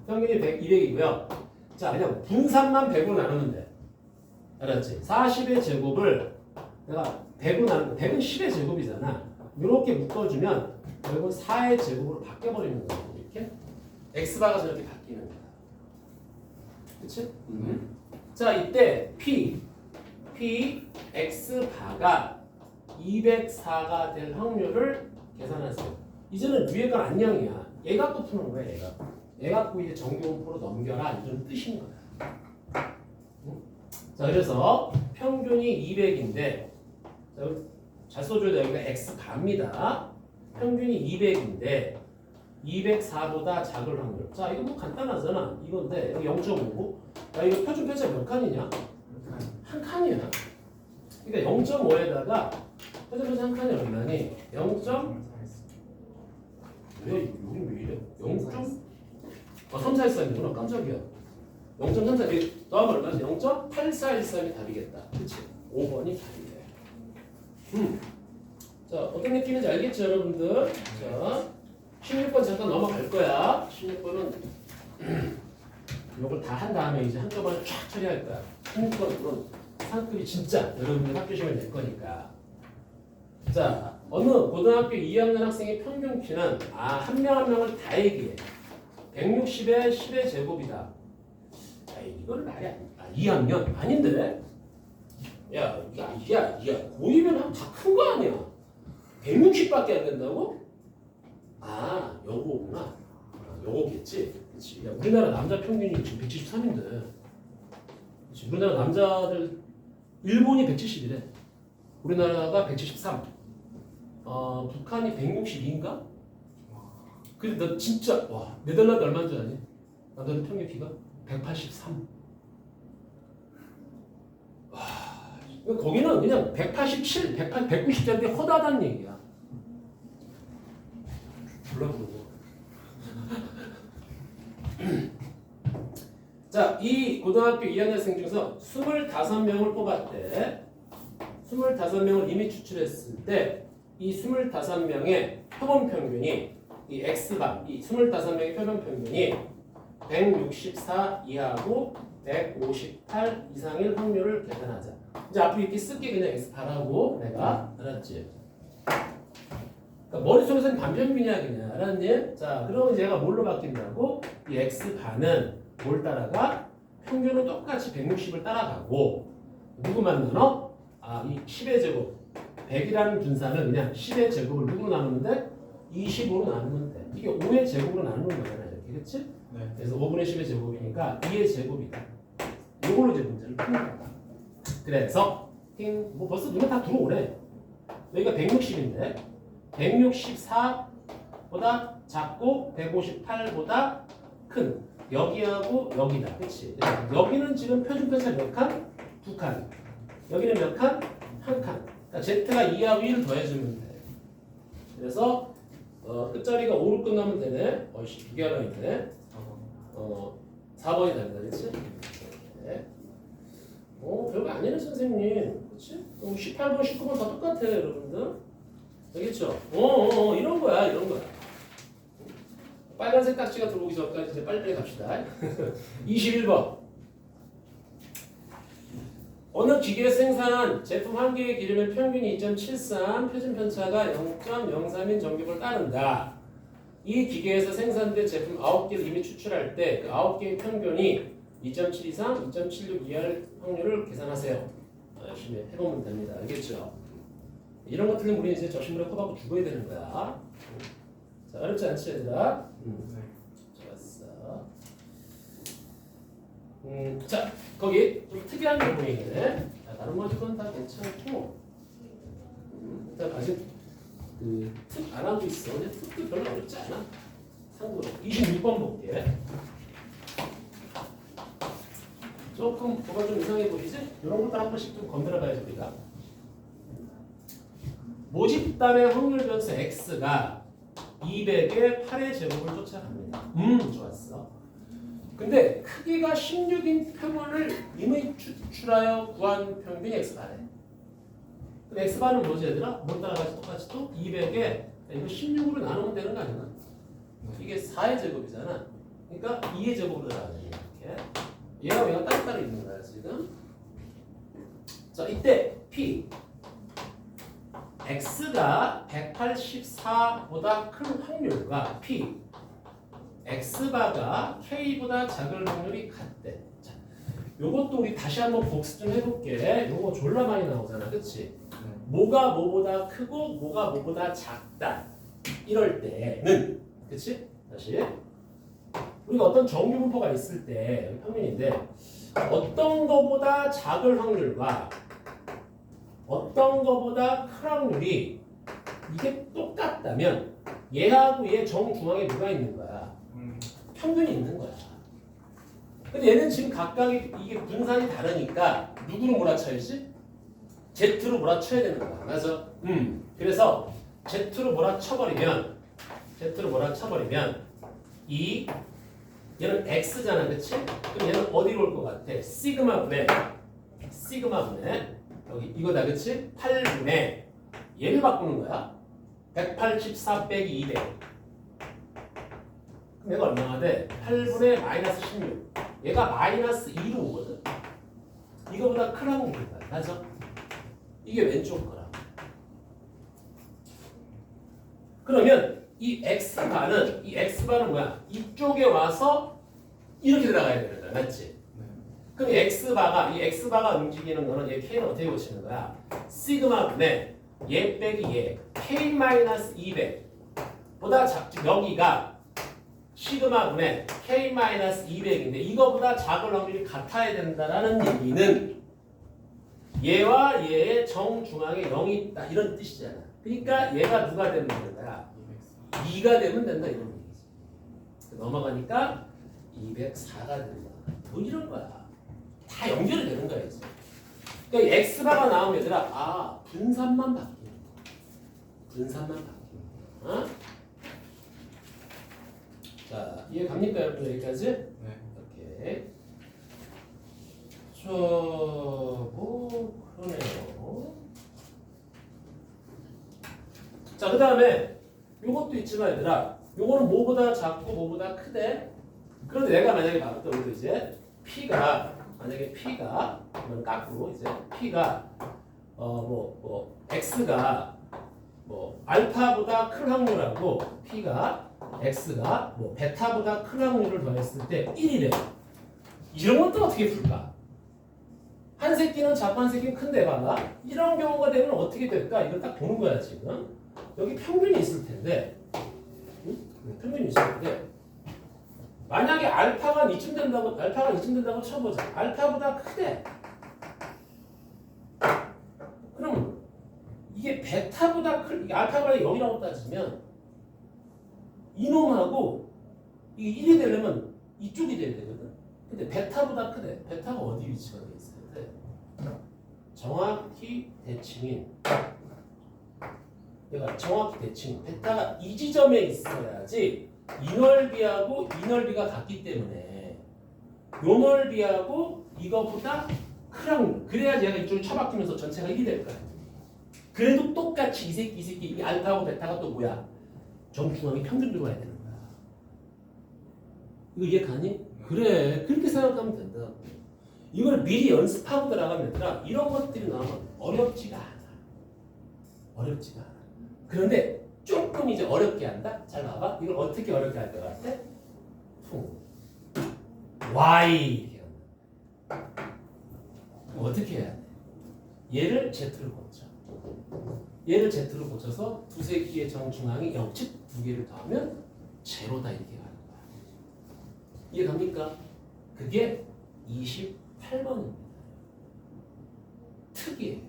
평균이 100, 200이고요. 자, 그냥 분산만 100으로 나누면 돼. 알았지? 40의 제곱을 내가 100으로 나누면 100은 10의 제곱이잖아. 이렇게 묶어주면 결국은 4의 제곱으로 바뀌어버리는 거야. 이렇게. X바가 저렇게 바뀌는 거야. 그치? 자, 이때 P, X바가 204가 될 확률을 계산하세요. 이제는 위에 건 안녕이야. 얘 갖고 푸는 거야, 얘가. 얘 갖고 이제 정규분포로 넘겨라. 이런 뜻인 거야. 응? 자, 그래서 평균이 200인데, 잘 써줘야 돼. 여기가 X바입니다. 평균이 200인데, 204보다 작을 확률. 자, 이거 뭐 간단하잖아. 이건데, 여기 0.5고. 야, 이거 표준 편차 몇 칸이냐? 한 칸이야. 그러니까 0.5에다가 해서 한 칸의 얼마니? 0. 왜 여기 왜 이래? 0. 3413이구나. 깜짝이야. 0.34 더하면 얼마지? 0.8413이 답이겠다. 그치? 5번이 답이래. 자, 어떤 느낌인지 알겠죠, 여러분들? 자, 16번 잠깐 넘어갈 거야. 16번은 이걸 다 한 다음에 이제 한꺼번에 쫙 처리할 거야. 16번 그런 상급이 진짜 여러분들 학교 시험에 낼 거니까. 자, 어느 고등학교 2학년 학생의 평균 키는 한 명 한 명을 다 얘기해. 160에 10의 제곱이다. 이건 말이 아니야. 2학년? 아닌데? 야, 고2면 다 큰 거 아니야? 160밖에 안 된다고? 여거구나. 요거겠지? 그치? 야, 우리나라 남자 평균이 지금 173인데. 그치? 우리나라 남자들, 일본이 170이래. 우리나라가 173. 북한이 162인가? 근데 너 진짜, 네덜란드 얼마인 줄 아니? 남자들 평균 키가? 183. 거기는 그냥 187, 190짜리 허다단 얘기야. 불러보고. 자, 이 고등학교 2학년생 중에서 25명을 뽑았대. 25명을 이미 추출했을 때 이 25명의 표본 평균이 이 X가 이 25명의 표본 평균이 164 이하고 158 이상일 확률을 계산하자. 이제 앞으로 이렇게 쓸게 그냥 X8하고 내가 알았지? 그러니까 머릿속에서는 반평균이야 그냥 알았니? 자, 그러면 얘가 뭘로 바뀐다고? 이 X반은 뭘 따라가? 평균은 똑같이 160을 따라가고 누구 만나노? 이 10의 제곱 100이라는 분산은 그냥 10의 제곱을 누구로 나누는데? 25로 나누면 돼. 이게 5의 제곱으로 나누는 거잖아 이렇게 그치? 네. 그래서 5분의 10의 제곱이니까 2의 제곱이다. 이걸로 이제 문제를 푸는 거다. 그래서 뭐 벌써 눈에 다 들어오래. 여기가 160인데 164보다 작고 158보다 큰 여기하고 여기다. 그치? 여기는 지금 표준편차 몇 칸? 2칸. 여기는 몇 칸? 1칸. 그러니까 Z가 2하고 1을 더해주면 돼. 그래서 끝자리가 5로 끝나면 되네. 두 개 하나 있네. 4번이 답이다. 그치? 네. 별거 아니네 선생님. 그치? 18번, 19번 다 똑같아 여러분들. 알겠죠? 이런 거야. 빨간색 딱지가 들어오기 전까지 이제 빨리빨리 갑시다. 21번. 어느 기계에서 생산한 제품 한 개의 기름의 평균이 2.73, 표준 편차가 0.03인 정규를 따른다. 이 기계에서 생산된 제품 9개를 이미 추출할 때 그 9개의 평균이 2.72, 2.76 이하일 확률을 계산하세요. 열심히 해보면 됩니다. 알겠죠? 이런 거 틀리면 우리 이제 저 신문에 코박고 죽어야 되는 거야. 자, 어렵지 않지 얘들아? 좋았어. 자, 거기 좀 특이한 게 보이네. 다른 문제는 다 괜찮고 일단 아직 특 안 하고 있어. 근데 특도 별로 어렵지 않아. 참고로 26번 볼게. 조금 뭐가 좀 이상해 보이지? 이런 것도 한 번씩 좀 건드려 봐야지 우리가. 모집단의 확률 변수 x가 200의 8의 제곱을 쫓아갑니다. 좋았어. 근데 크기가 16인 표본을 이미 추출하여 구한 평균이 x반에. 근데 x반은 뭐지 얘들아? 뭘 따라가지 똑같이 또 200에 이거 16으로 나누면 되는 거 아니야? 이게 4의 제곱이잖아. 그러니까 2의 제곱으로 나가지 이렇게. 얘가 따로따로 있는 거야 지금. 자, 이때 p x가 184보다 큰 확률과 p x바가 k보다 작을 확률이 같대. 자, 요것도 우리 다시 한번 복습 좀 해볼게. 요거 졸라 많이 나오잖아, 그렇지? 뭐가 뭐보다 크고 뭐가 뭐보다 작다. 이럴 때는, 그렇지? 다시 우리가 어떤 정규 분포가 있을 때 평균인데 어떤 거보다 작을 확률과 어떤 거보다 큰 확률이 이게 똑같다면 얘하고 얘 정중앙에 뭐가 있는 거야? 평균이 있는 거야. 근데 얘는 지금 각각의 이게 분산이 다르니까 누구를 몰아쳐야지? Z로 몰아쳐야 되는 거야. 맞아? 그래서 Z로 몰아쳐버리면 이 얘는 X잖아, 그치? 그럼 얘는 어디로 올 것 같아? 시그마분의 여기 이거다, 그치? 8분의 얘를 바꾸는 거야. 184 빼기 200. 그럼 얘가 얼마나 돼? 8분의 마이너스 16. 얘가 마이너스 2로 오거든. 이거보다 크라고 보는 거야. 맞아? 이게 왼쪽 거라. 그러면 이 X바는 뭐야? 이쪽에 와서 이렇게 들어가야 되는 거야. 맞지? 네. 그럼 이 X바가 움직이는 거는 얘 K는 어떻게 고치는 거야? 시그마분의 얘 빼기 얘 K-200 보다 작지. 여기가 시그마분의 K-200인데 이거보다 작을 확률이 같아야 된다라는 얘기는 얘와 얘의 정중앙에 0이 있다 이런 뜻이잖아. 그러니까 얘가 누가 되면 되는 거야? 2가 되면 된다 이런 얘기지. 넘어가니까 204가 되는 거야. 뭐 이런 거야. 다 연결이 되는 거야 이제. 그러니까 X바가 나오면 얘들아 분산만 바뀌는 거야. 어? 자, 이해 갑니까 여러분 여기까지? 네. 오케이. 뭐 그러네요. 자, 그 다음에 요것도 있지만 얘들아, 요거는 뭐보다 작고 뭐보다 크대. 그런데 내가 만약에 봤던 우리 이제 P가 그러면 깎고 이제 P가 X가 알파보다 큰 확률하고 P가 X가 베타보다 큰 확률을 더했을 때 1이래. 이런 것도 어떻게 풀까? 한 새끼는 작고 한 새끼는 큰데 봐봐. 이런 경우가 되면 어떻게 될까? 이걸 딱 보는 거야 지금. 여기 평균이 있을 텐데, 평균이 있을 텐데, 만약에 알파가 이쯤 된다고 쳐보자. 알파보다 크대. 그럼 이게 베타보다 이게 알파가 0이라고 따지면 이놈하고 이게 1이 되려면 이쪽이 돼야 되거든. 근데 베타보다 크대. 베타가 어디 위치가 돼 있어야 돼? 정확히 대칭인. 얘가 정확히 대칭. 베타가 이 지점에 있어야지 이 넓이하고 이 넓이가 같기 때문에 요 넓이하고 이거보다 크랑 그래야지 얘가 이쪽으로 쳐박히면서 전체가 1이 될 거야. 그래도 똑같이 이 새끼 이 알파하고 베타가 또 뭐야? 정중앙에 평균 들어가야 되는 거야. 이거 이해 가니? 그래, 그렇게 생각하면 된다. 이걸 미리 연습하고 들어가면 얘들아 이런 것들이 나오면 어렵지가 않아. 그런데 조금 이제 어렵게 한다? 잘 봐봐. 이걸 어떻게 어렵게 할 것 같아? Y 이렇게 한다. 어떻게 해야 돼? 얘를 Z로 고쳐. 얘를 Z로 고쳐서 두세 개의 정중앙이 0, 즉 두 개를 더하면 제로다 이렇게 가는 거야. 이해 갑니까? 그게 28번입니다. 특이해요.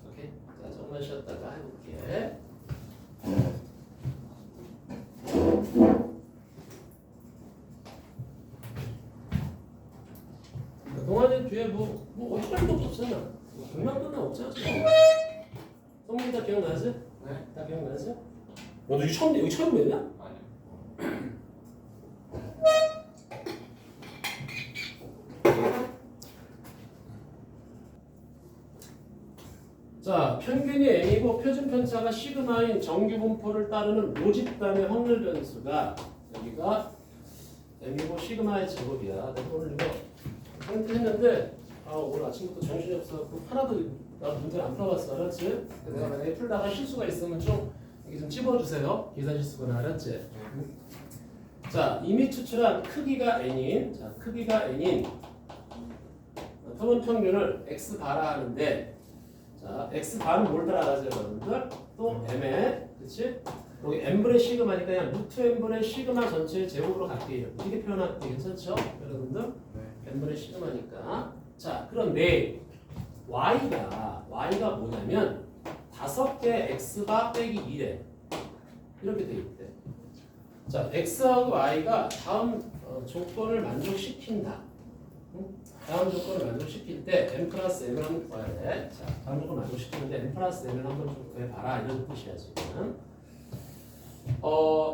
오케이? 자, 조금만 쉬었다가 해볼게. 동아리 뒤에 뭐 어디까지도 없었잖아. 금방 끝나 없잖아. 성민 다 기억나지? 네. 다 기억나지? 너도 여기 처음 뵙냐? 아니요. 자, 평균이 M이고 표준 편차가 시그마인 정규 분포를 따르는 모집단의 확률 변수가 여기가 M이고 시그마의 제곱이야. 내가 오늘 이거 했는데 오늘 아침부터 정신이 없어서 하나도 나도 문제를 안 풀어봤어. 알았지? 내가 만약에 풀다가 실수가 있으면 좀 이게 좀 찝어주세요. 계산 실수거나. 알았지? 자, 이미 추출한 크기가 N인 표본 평균을 X바라 하는데 자, X바는 뭘 따라가죠, 여러분들? 또 M에, 그치? 여기 N분의 시그마니까 그냥 루트 N분의 시그마 전체의 제곱으로 갈게요. 이렇게 표현할게 괜찮죠? 여러분들? 네. N분의 시그마니까. 자, 그런데 Y가 뭐냐면 5개 X바 빼기 2래. 이렇게 돼 있대. 자, X하고 Y가 다음 조건을 만족시킨다. 다음 조건을 만족시킬 때 n 플러스 m을 한번 구해야 돼. 자, 다음 조건 만족시키는데 n 플러스 m을 한번 좀 구해봐라 이런 뜻이야 지금.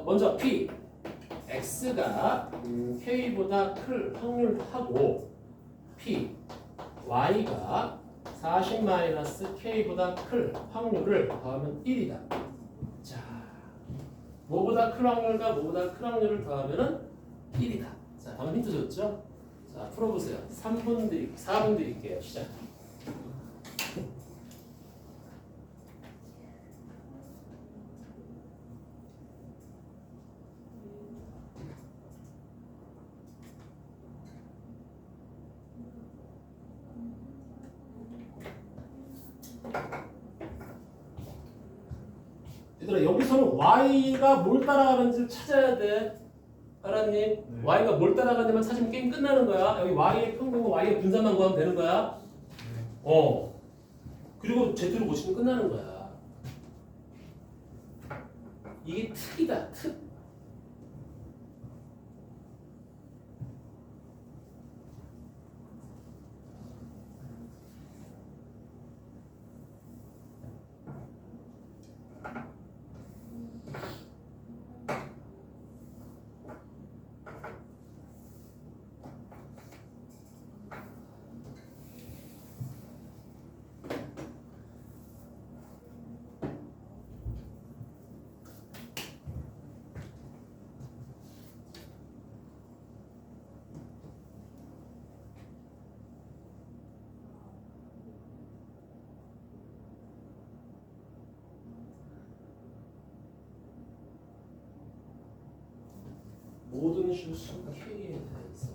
먼저 p x가 k보다 클 확률하고 p y가 40-k보다 클 확률을 더하면 1이다. 자, 뭐보다 클 확률과 뭐보다 클 확률을 더하면은 1이다. 자, 방금 힌트 줬죠? 자, 풀어보세요. 4분 드릴게요. 시작. 얘들아, 여기서는 y가 뭘 따라가는지를 찾아야 돼. 알았니? 네. y가 뭘 따라가는지만 찾으면 게임 끝나는 거야. 여기 y의 평균과 y의 분산만 구하면 되는 거야. 네. 그리고 z로 고치면 끝나는 거야. 이게 특이다. 특. 모든 실수 K에 대해서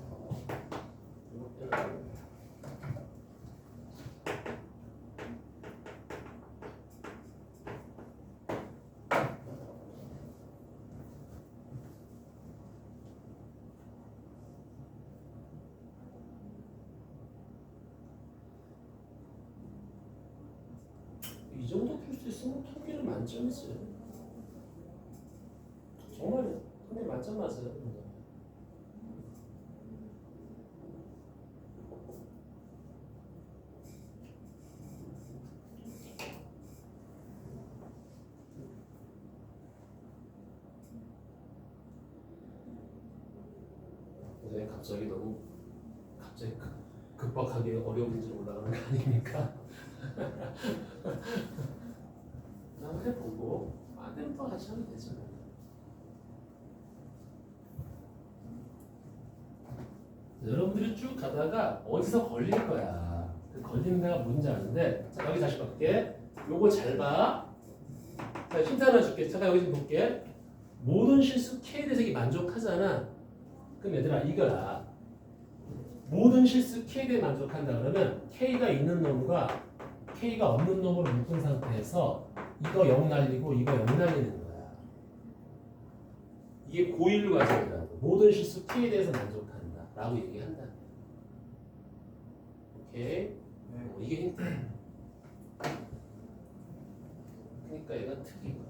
이 정도 풀 수 있으면 통계는 만점이지. 정말 통계 만점 맞아요. 근데 갑자기 급박하게 어려운 문제로 올라가는 거 아닙니까? 그냥 해보고 안 되면 또 같이 하면 되죠. 여러분들이 쭉 가다가 어디서 걸릴 거야. 그 걸리는 데가 뭔지 아는데, 자, 여기 다시 볼게. 요거 잘 봐. 자, 힌트 하나 줄게. 잠깐 여기 좀 볼게. 모든 실수 K 대색이 만족하잖아. 그럼 얘들아 이거야. 모든 실수 K에 만족한다 그러면 K가 있는 놈과 K가 없는 놈으로 묶은 상태에서 이거 0 날리고 이거 0 날리는 거야. 이게 고일류 과정이라고. 모든 실수 K에 대해서 만족한다 라고 얘기한다. 오케이? 네. 이게 힌트. 그러니까 얘가 특이고.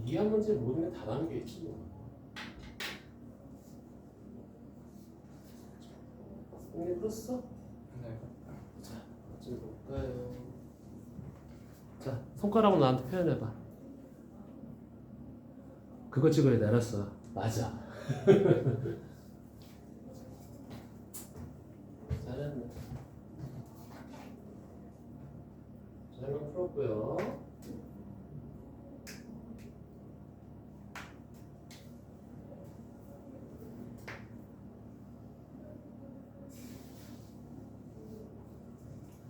이해 문제 모든 게 다 담겨 있지 뭐. 이게 풀었어? 네. 자, 좀 볼까요? 자, 손가락으로 나한테 표현해봐. 그거 찍어야 돼. 알았어. 맞아. 잘했네. 잘 풀었고요.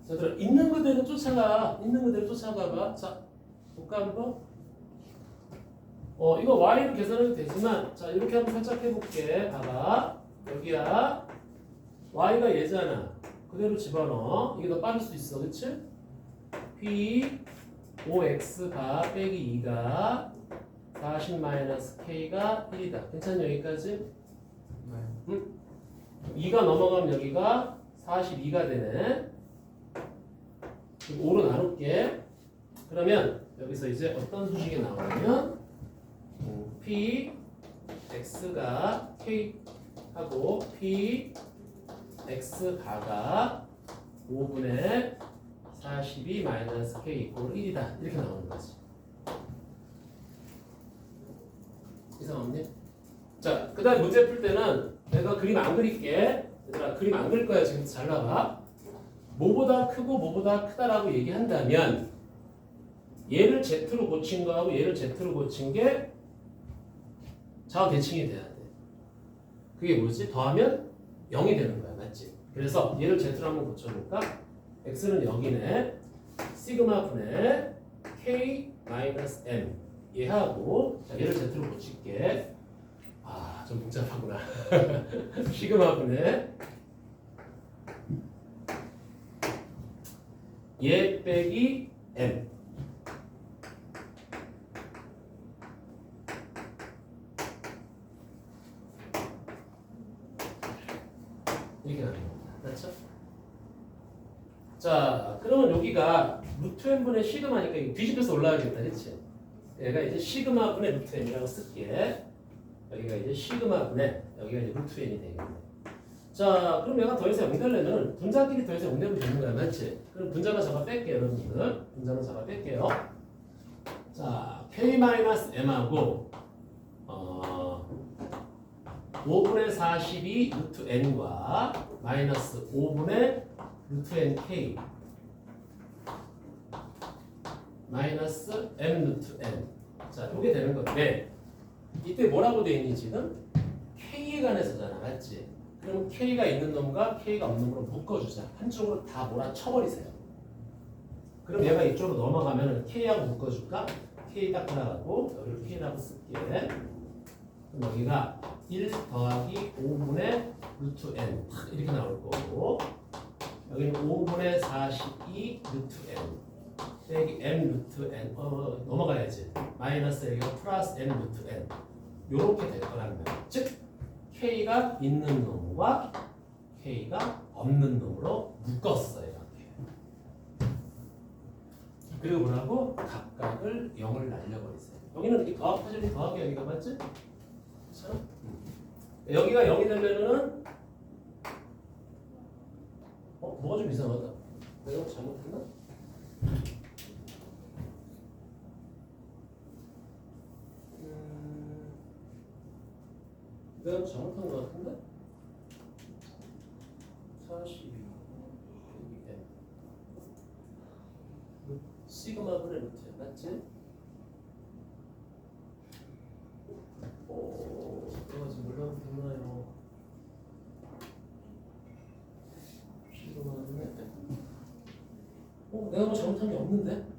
자, 얘들아, 있는 그대로 쫓아가. 있는 그대로 쫓아가봐. 자, 볼까 한번? 이거 y로 계산해도 되지만, 자, 이렇게 한번 살짝 해볼게. 봐봐. 여기야. y가 얘잖아. 그대로 집어넣어. 이게 더 빠를 수 있어. 그치? p 5x가 빼기 2가 40 마이너스 k가 1이다. 괜찮니 여기까지? 네. 2가 넘어가면 여기가 42가 되네. 5로 나눌게. 그러면 여기서 이제 어떤 수식이 나오냐면 p x가 k 하고 p x 바가 5분의 42 마이너스 k 이꼴 1이다. 이렇게 나오는 거지. 이상 없니? 자, 그 다음 문제 풀 때는 내가 그림 안 그릴게. 얘들아, 그림 안 그릴 거야. 지금 잘 나와. 뭐보다 크고 뭐보다 크다라고 얘기한다면 얘를 z로 고친 거하고 얘를 z로 고친 게 좌우 대칭이 돼야 돼. 그게 뭐지? 더하면 0이 되는 거야. 맞지? 그래서 얘를 z로 한번 고쳐볼까? x는 0이네. 시그마 분의 k 마이너스 m 얘하고 자, 얘를 z로 고칠게. 아, 좀 복잡하구나. 시그마 분의 얘 빼기 m 이렇게 나옵니다. 맞죠? 자, 그러면 여기가 루트 n분의 시그마니까 이거 뒤집혀서 올라가겠다. 그치? 얘가 이제 시그마 분의 루트 n이라고 쓸게. 여기가 이제 시그마 분의 여기가 이제 루트 n이 되겠네. 자, 그럼 얘가 더 이상 연결되면 분자끼리 더 이상 연결이 되는 거야. 맞지? 그럼 분자만 잡아 뺄게요. 여러분들. 분자만 잡아 뺄게요. 자, k-m하고 5분의 42 루트 n과 마이너스 5분의 루트 nk 마이너스 m 루트 n. 자, 요게 되는 건데 이때 뭐라고 돼 있니 지금? k에 관해서잖아. 맞지? 그럼 k가 있는 놈과 k가 없는 놈으로 묶어주자. 한쪽으로 다 몰아쳐버리세요. 그럼 얘가 이쪽으로 넘어가면 k하고 묶어줄까? k 딱 나가고 여기를 k라고 쓸게. 그럼 여기가 1 더하기 5분의 루트 n 이렇게 나올 거고 여기는 5분의 42 루트 n 빼기 m 루트 n 넘어가야지. 마이너스 여기가 플러스 n 루트 n 요렇게 될 거라는 거야. 즉 k가 있는 놈과 k가 없는 놈으로 묶었어요. 이렇게. 그리고 뭐라고? 각각을 0을 날려버리세요. 여기는 이 더하기 파절이 더하기 여기가 맞지? 그렇죠? 여기가 0이 되면은 뭐가 좀 이상하다. 내가 잘못했나? 내가 잘못한 것 같은데? 42 시그마 분의 루트 맞지? 내가 지금 몰라도 되나요? 시그마 분의 내가 뭐 잘못한 게 없는데?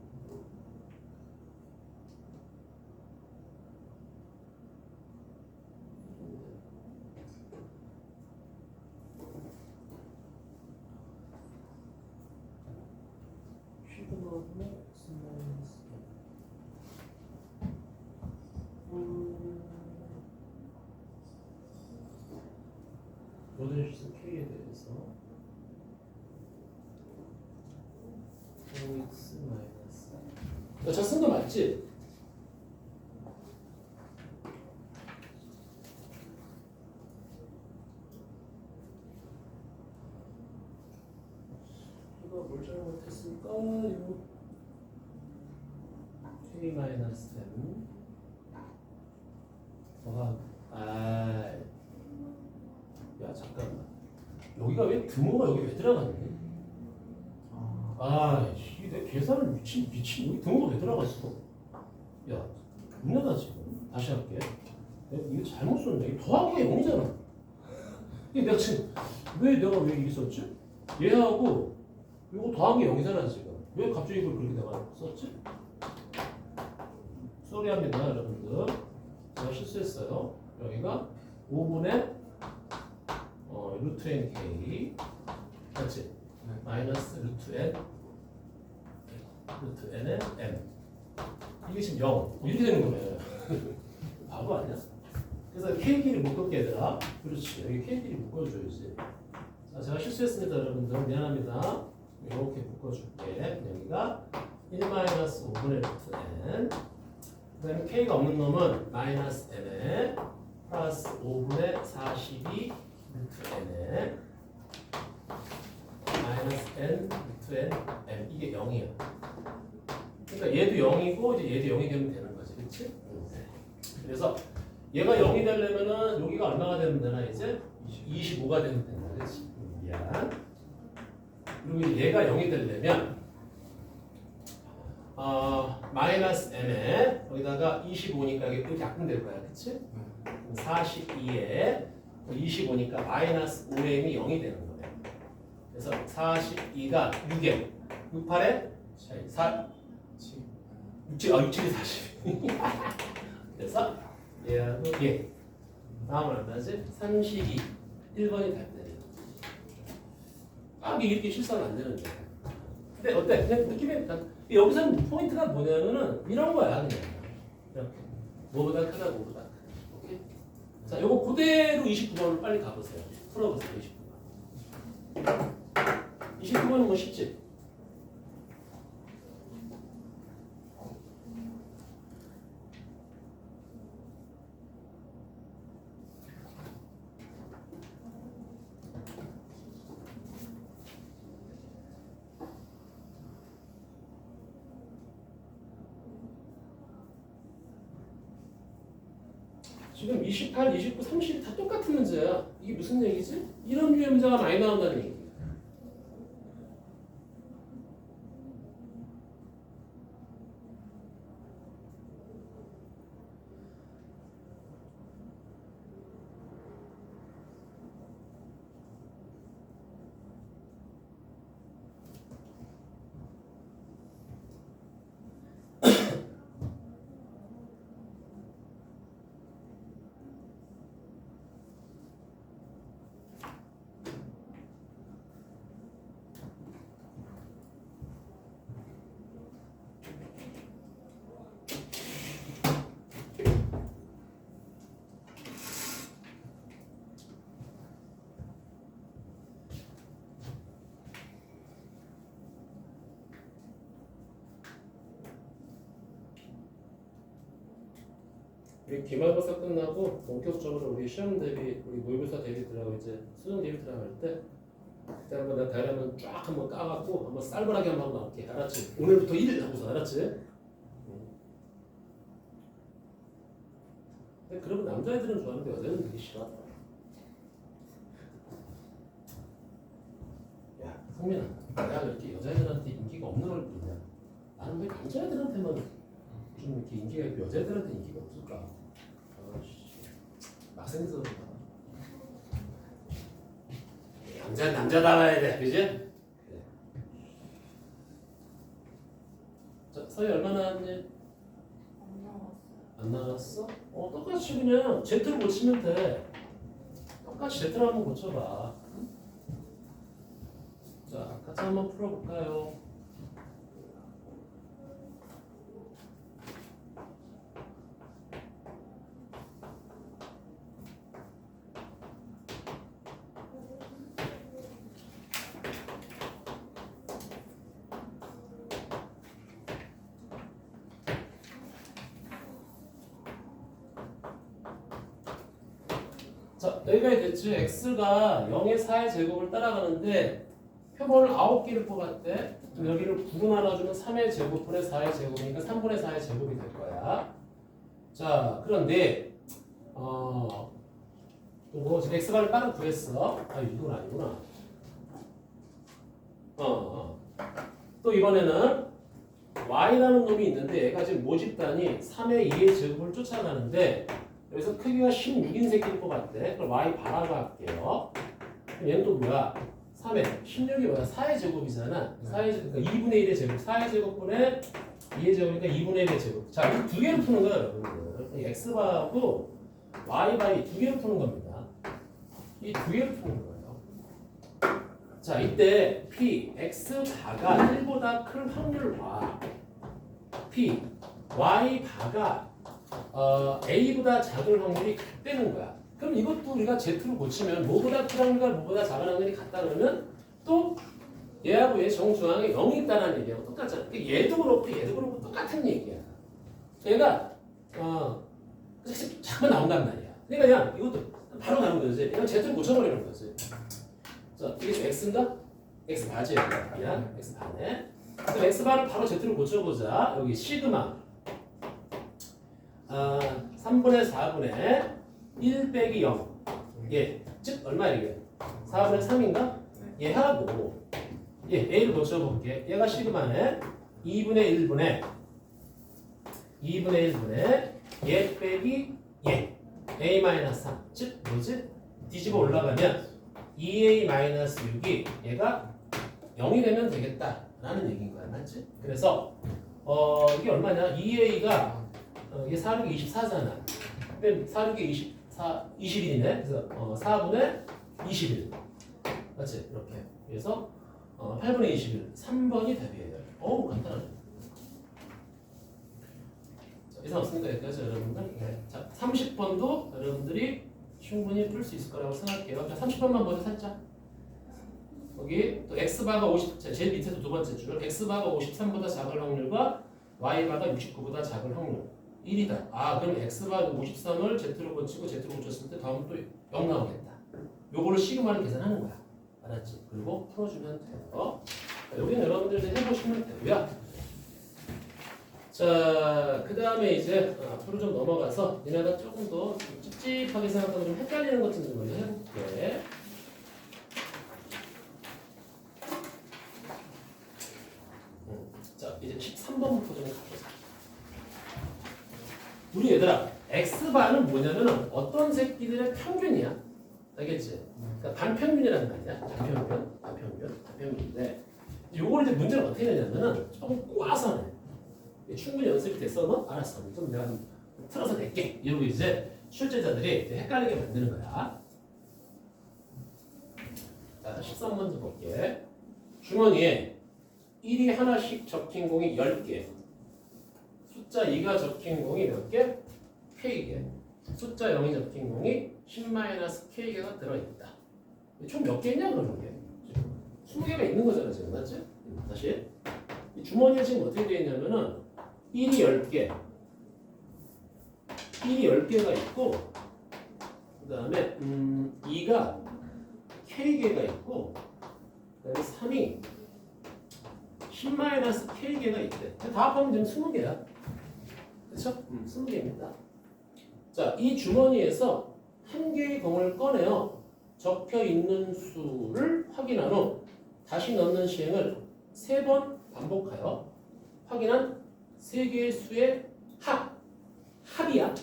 모델수 K에 대해서 OX 마이너스 저 쓴 거 맞지? 이거 뭘 잘못했을까요? K 마이너스 M 아, 야 잠깐만. 여기가 왜 등호가 여기 왜 들어갔니? 아, 내 계산을 미친 여기 등호가 왜 들어갔어? 야, 문제다 지금. 다시 할게. 내가 이거 잘못 썼네. 이거 더하기가 0이잖아. 이게 내가 지금 내가 왜 이렇게 썼지? 얘하고 이거 더한 게 0이잖아 지금. 왜 갑자기 이걸 그렇게 내가 썼지? 쏘리합니다 여러분들. 제가 실수했어요. 여기가 5분의 루트 nk 맞지? 마이너스 루트 n의 m 이게 지금 0 이렇게 되는 거네. 바보 아니야? 그래서 k끼리 묶을게 얘들아. 그렇지, 여기 k끼리 묶어줘야지. 자, 제가 실수했습니다 여러분들. 미안합니다. 이렇게 묶어줄게. 여기가 1-5분의 루트 n, 그 다음에 k가 없는 놈은 마이너스 n에 플러스 5분의 42 루트 n에 마이너스 n 루트 n m. 이게 0이야. 그러니까 얘도 0이고 이제 얘도 0이 되면 되는 거지, 그렇지? 그래서 얘가 0이 되려면은 여기가 얼마가 되면 되나 이제 25가 되면 된다, 그렇지? 미안. 그리고 이제 얘가 0이 되려면 마이너스 m에 여기다가 25니까 이렇게 약분될 거야, 그렇지? 42에 25니까 마이너스 5m이 0이 되는 거네. 그래서 42가 6에 68에 67이 40. 그래서 얘하고 얘 다음은 얼마지? 32 1번이 될 때. 딱 이렇게 실수하면 안 되는데. 근데 어때? 그냥 느낌이 여기서 포인트가 뭐냐면은 이런 거야 그냥. 이렇게 뭐보다 크다 뭐보다 크다. 오케이? 자, 요거 그대로 29번으로 빨리 가보세요. 풀어보세요. 29번. 29번은 뭐 쉽지? 지금 28, 29, 30이 다 똑같은 문제야. 이게 무슨 얘기지? 이런 류의 문제가 많이 나온다는 얘기야. 우리 기말고사 끝나고 본격적으로 우리 시험 대비, 우리 모의고사 대비 들어가고 이제 수능 대비 들어갈 때 그때 한번 내가 다리 한번 쫙 한번 까갖고 한번 쌀벌하게 한번 나올게. 알았지? 오늘부터 1일 하고서 알았지? 근데 그러면 남자애들은 좋아하는데 여자애들은 되게 싫어하더라. 야, 성민아, 내가 이렇게 여자애들한테 인기가 없는 걸 보냐? 나는 왜 남자애들한테만 좀 이렇게 인기가 있고 여자애들한테 인기가 없을까? 막 생겨서 그런가? 남자다워야 돼, 그지? 그래. 자, 서희 얼마 나왔니? 안 나왔어? 똑같이 그냥 Z를 고치면 돼. 똑같이 Z를 한번 고쳐봐. 자, 같이 한번 풀어볼까요? 자, 여기까지 됐지? x가 0의 4의 제곱을 따라가는데 표본을 9개를 뽑았대. 그럼 여기를 9로 나눠주면 3의 제곱분의 4의 제곱이니까 3분의 4의 제곱이 될 거야. 자, 그런데 또 지금 x바를 따로 구했어. 이건 아니구나. 또 이번에는 y라는 놈이 있는데 얘가 지금 모집단이 3의 2의 제곱을 쫓아가는데 여기서 크기가 16인 새끼를 뽑았대. 그럼 y 바라고 할게요. 그럼 얘는 또 뭐야? 3의 16이 뭐야? 4의 제곱이잖아. 4의 제곱, 그러니까 2분의 1의 제곱. 4의 제곱분의 2의 제곱이니까 2분의 1의 제곱. 자, 이 두 개를 푸는 거야, 여러분들. x바하고 y바이 두 개를 푸는 겁니다. 이 두 개를 푸는 거예요. 자, 이때 p x바가 1보다 클 확률과 p y바가 a보다 작을 확률이 같다는 거야. 그럼 이것도 우리가 z로 고치면 뭐보다 큰 확률과 뭐보다 작은 확률이 같다 그러면 또 얘하고 얘 정중앙에 0이 있다는 얘기하고 똑같잖아. 얘도 그렇고 얘도 그렇고 똑같은 얘기야. 얘가 자꾸 나온단 말이야. 그러니까 그냥 이것도 바로 나오는 거지. 그냥 z로 고쳐버리는 거지. 자, 이게 x인가? x 바지야. 미안, x 바네. 그럼 x 바를 바로 z로 고쳐보자. 여기 시그마 3분의 4분의 1 빼기 0. 예, 즉 얼마 이게? 4분의 3인가? 얘하고 a를 고쳐볼게. 얘가 시그마네 2분의 1분의 얘 빼기 얘 a-3. 즉 뭐지? 뒤집어 올라가면 2a-6이 얘가 0이 되면 되겠다라는 얘기인 거야. 맞지? 그래서 이게 얼마냐? 2a가 이게 4, 6, 24잖아. 그럼 4, 6, 24, 21이네. 그래서 4분의 21. 맞지? 이렇게. 그래서 8분의 21. 3번이 답이에요. 간단하네. 자, 이상 없으니까 여기까지 여러분들. 네. 자, 30번도 여러분들이 충분히 풀 수 있을 거라고 생각해요. 자, 30번만 먼저 살짝. 여기 또 x바가 50, 제일 밑에서 두 번째 줄. x바가 53보다 작을 확률과 y바가 69보다 작을 확률. 1이다. 그럼 x바 53을 z로 고치고 z로 고쳤을 때 다음 또 0 나오겠다. 요거를 시그마를 계산하는 거야. 알았지? 그리고 풀어주면 돼요. 여기는 여러분들 이제 해보시면 되고요. 자, 그 다음에 이제 앞으로 좀 넘어가서 얘네가 조금 더 찝찝하게 생각하고 좀 헷갈리는 것 좀 먼저 해볼게. 자, 이제 13번부터 좀 가보자. 우리 얘들아, x바는 뭐냐면은 어떤 새끼들의 평균이야. 알겠지? 그러니까 반평균이라는 말이야. 반평균인데 요걸 이제 문제를 어떻게 내냐면은 조금 꼬아서 내. 충분히 연습이 됐어, 너? 알았어. 좀 내가 좀 틀어서 낼게. 이러고 이제 출제자들이 이제 헷갈리게 만드는 거야. 자, 13번 먼저 볼게. 주머니에 1이 하나씩 적힌 공이 10개. 숫자 2가 적힌 공이 몇 개? K개. 숫자 0이 적힌 공이 10-K개가 들어있다. 총 몇 개 있냐 그러는 게? 20개가 있는 거잖아 지금. 맞지? 다시. 이 주머니에 지금 어떻게 되어 있냐면은 1이 10개. 1이 10개가 있고 그 다음에 2가 K개가 있고 그 다음에 3이 10-K개가 있대. 다 합하면 지금 20개야. 그쵸? 20개입니다. 자, 이 주머니에서 한 개의 공을 꺼내어 적혀 있는 수를 확인한 후 다시 넣는 시행을 3번 반복하여 확인한 3개의 수의 합이야.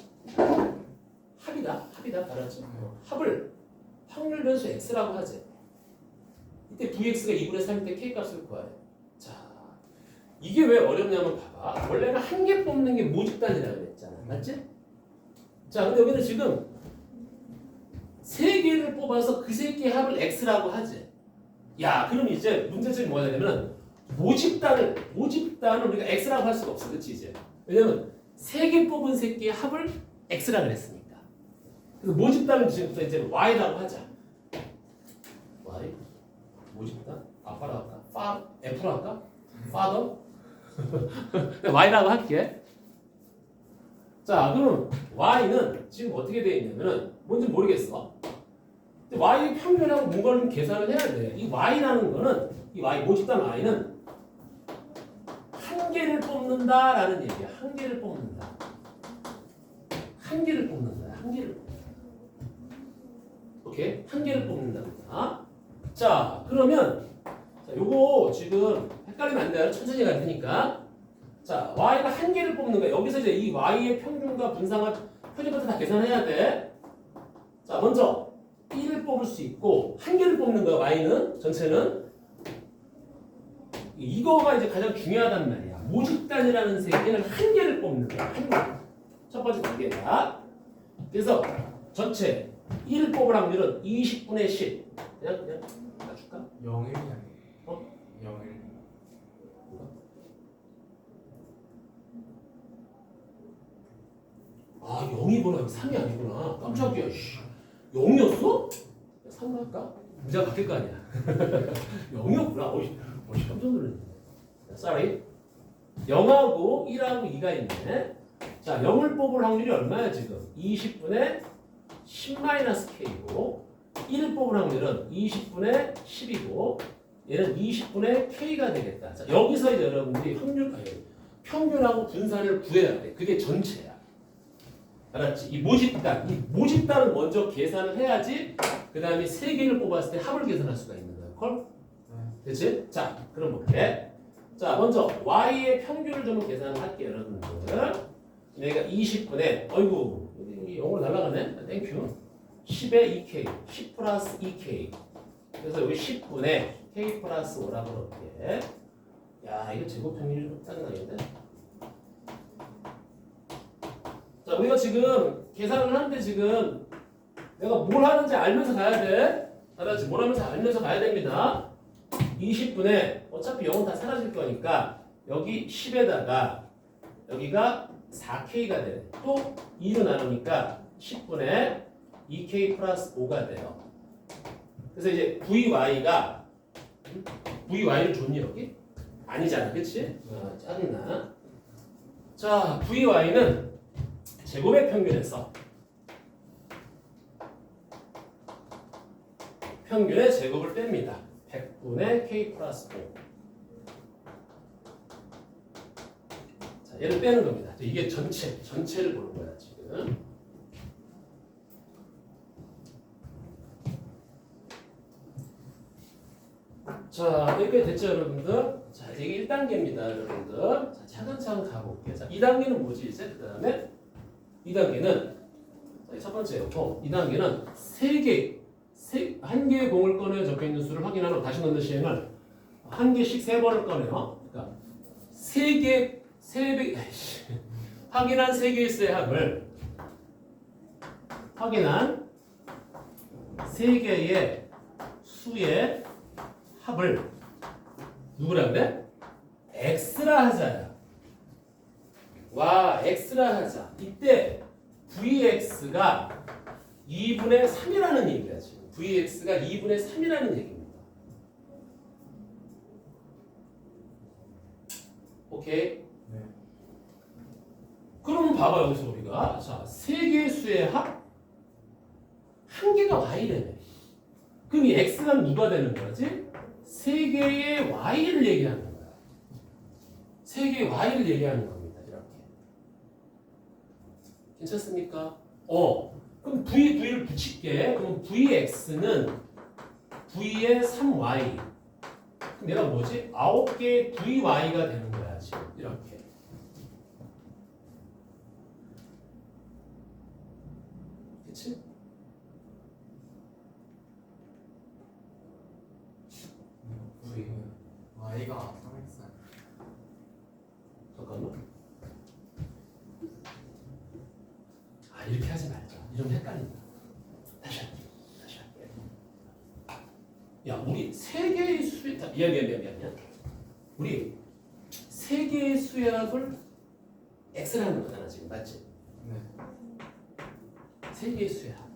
합이다. 알았지? 합을 확률 변수 x라고 하지. 이때 vx가 2분의 3일 때 k 값을 구하래. 자, 이게 왜 어렵냐면 봐봐. 원래는 한 개 뽑는 게 모집단이라고 그랬잖아. 맞지? 자, 근데 여기는 지금 3개를 뽑아서 그 3개의 합을 x라고 하지. 야, 그럼 이제 문제점이 뭐냐면 모집단을 우리가 x라고 할 수가 없어. 그치 이제? 왜냐면 3개 뽑은 새끼의 합을 x라 그랬으니까. 그래서 모집단을 지금부터 이제 y라고 하자. y 모집단 아빠라고 할까? f로 할까? father? y라고 할게. 자, 그럼 y는 지금 어떻게 되어 있냐면은 뭔지 모르겠어. 근데 y 평균하고 뭔가를 좀 계산을 해야 돼. 이 y라는 거는 이 y 모집단 y는 한 개를 뽑는다라는 얘기야. 한 개를 뽑는다. 한 개를 뽑는 거야. 한 개를. 이렇게 한 개를 뽑는답니다. 자, 그러면 자, 요거 지금 헷갈리면 안 돼요. 천천히 갈 테니까. 자, y가 한 개를 뽑는 거야. 여기서 이제 이 y의 평균과 분상과 표준부터 다 계산해야 돼. 자, 먼저 1을 뽑을 수 있고 한 개를 뽑는 거야. y는 전체는. 이거가 이제 가장 중요하단 말이야. 모집단이라는 세계는 한 개를 뽑는 거야. 한 개. 첫 번째 단계다. 그래서 전체 1을 뽑을 확률은 20분의 10. 그냥 맞출까? 0일이 아니에요. 어? 0일. 아, 0이구나. 3이 아니구나. 깜짝이야. 0이었어? 3로 할까? 문제가 바뀔 거 아니야. 0이었구나. 어이, 깜짝 놀랐네. Sorry. 0하고 1하고 2가 있네. 자, 0을 뽑을 확률이 얼마야 지금? 20분의 10-k고 1을 뽑을 확률은 20분의 10이고 얘는 20분의 k가 되겠다. 자, 여기서 이제 여러분들이 평균하고 분산을 구해야 돼. 그게 전체야. 알았지? 이 모집단을 먼저 계산을 해야지 그 다음에 3개를 뽑았을 때 합을 계산할 수가 있는 거야. 콜? 됐지? 자, 그럼 볼게. 자, 먼저 y의 평균을 좀 계산을 할게요, 여러분들. 여기가 20분의 어이구 이 영어로 날라가네. 땡큐. 10의 2k, 10 플러스 2k. 그래서 여기 10분의 k 플러스 5라고 그럴게. 야, 이거 제곱 평균이 좀 짜증나겠네. 자, 우리가 지금 계산을 하는데 지금 내가 뭘 하는지 알면서 가야 돼. 알았지? 뭘 하면서 알면서 가야 됩니다. 20분에 어차피 0은 다 사라질 거니까 여기 10에다가 여기가 4k가 되네. 또 2로 나누니까 10분의 2k 플러스 5가 돼요. 그래서 이제 VY를 줬니 여기? 아니잖아, 그치? 짜증나. 자, VY는 제곱의 평균에서 평균의 제곱을 뺍니다. 100분의 k 플러스 5. 자, 얘를 빼는 겁니다. 이게 전체를 보는 거야 지금. 자, 여기까지 됐죠, 여러분들? 자, 이게 1단계입니다, 여러분들. 자, 차근차근 가볼게요. 자, 2단계는 뭐지, 이제? 그 다음에 2단계는, 첫 번째였고, 2단계는 한 개의 공을 꺼내 적혀있는 수를 확인하는 다시 넣는 시행을 한 개씩 3번을 꺼내요. 그러니까 확인한 3개의 수의 합을 확인한 3개의 수의 합을 누구라 그래? x라 하자야. 와, x라 하자. 이때 vx가 2분의 3이라는 얘기야 지금. vx가 2분의 3이라는 얘기입니다. 오케이? 네. 그럼 봐봐 여기서 우리가 자, 3개의 수의 합? 한 개가 y래네. 그럼 이 x가 누가 되는 거지? 3개의 y를 얘기하는 거야. 3개의 y를 얘기하는 겁니다. 이렇게. 괜찮습니까? 그럼 v를 붙일게. 그럼 vx는 v의 3y. 그럼 얘가 뭐지? 9개의 vy가 되는 거야 지금. 이렇게. 그치? 우리 Y가 3x. 잠깐만. 이렇게 하지 말자. 이러면 헷갈린다. 다시 할게. 야, 우리 3개의 수의 미안. 우리 3개의 수의 합을 x라는 거잖아 지금, 맞지? 네. 3개의 수의 합.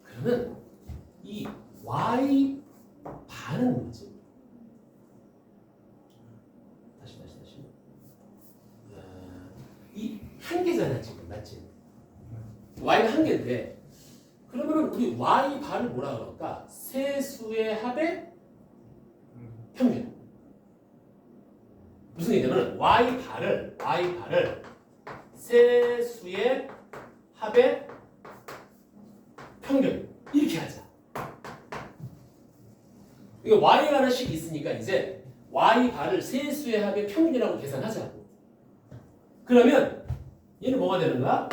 그러면 이 y 반은 뭐지? 다시. 이 한 개잖아 지금, 맞지? y가 한 개인데 그러면 우리 y 반을 뭐라 그럴까? 세 수의 합의 평균. 무슨 얘기냐면 y 반을 세 수의 합의 평균. 이렇게 하자. 이거 y가 하나씩 있으니까 이제 y바를 세 수의 합의 평균이라고 계산하자고. 그러면 얘는 뭐가 되는 거야?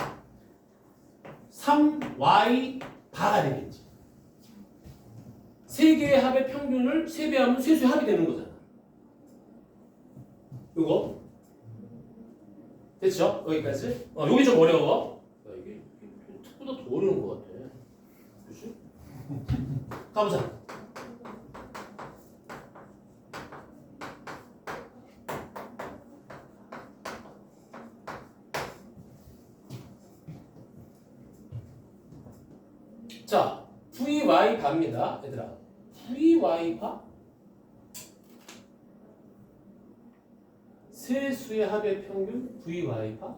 3y 바가 되겠지. 세 개의 합의 평균을 세배하면 세 수의 합이 되는 거잖아. 이거 됐죠? 여기까지? 여기 좀 어려워. 야, 이게 특보다 더 어려운 것 같아. 그치? 가보자. 자, VY 바입니다. 얘들아. VY 바? 세 수의 합의 평균 VY 바?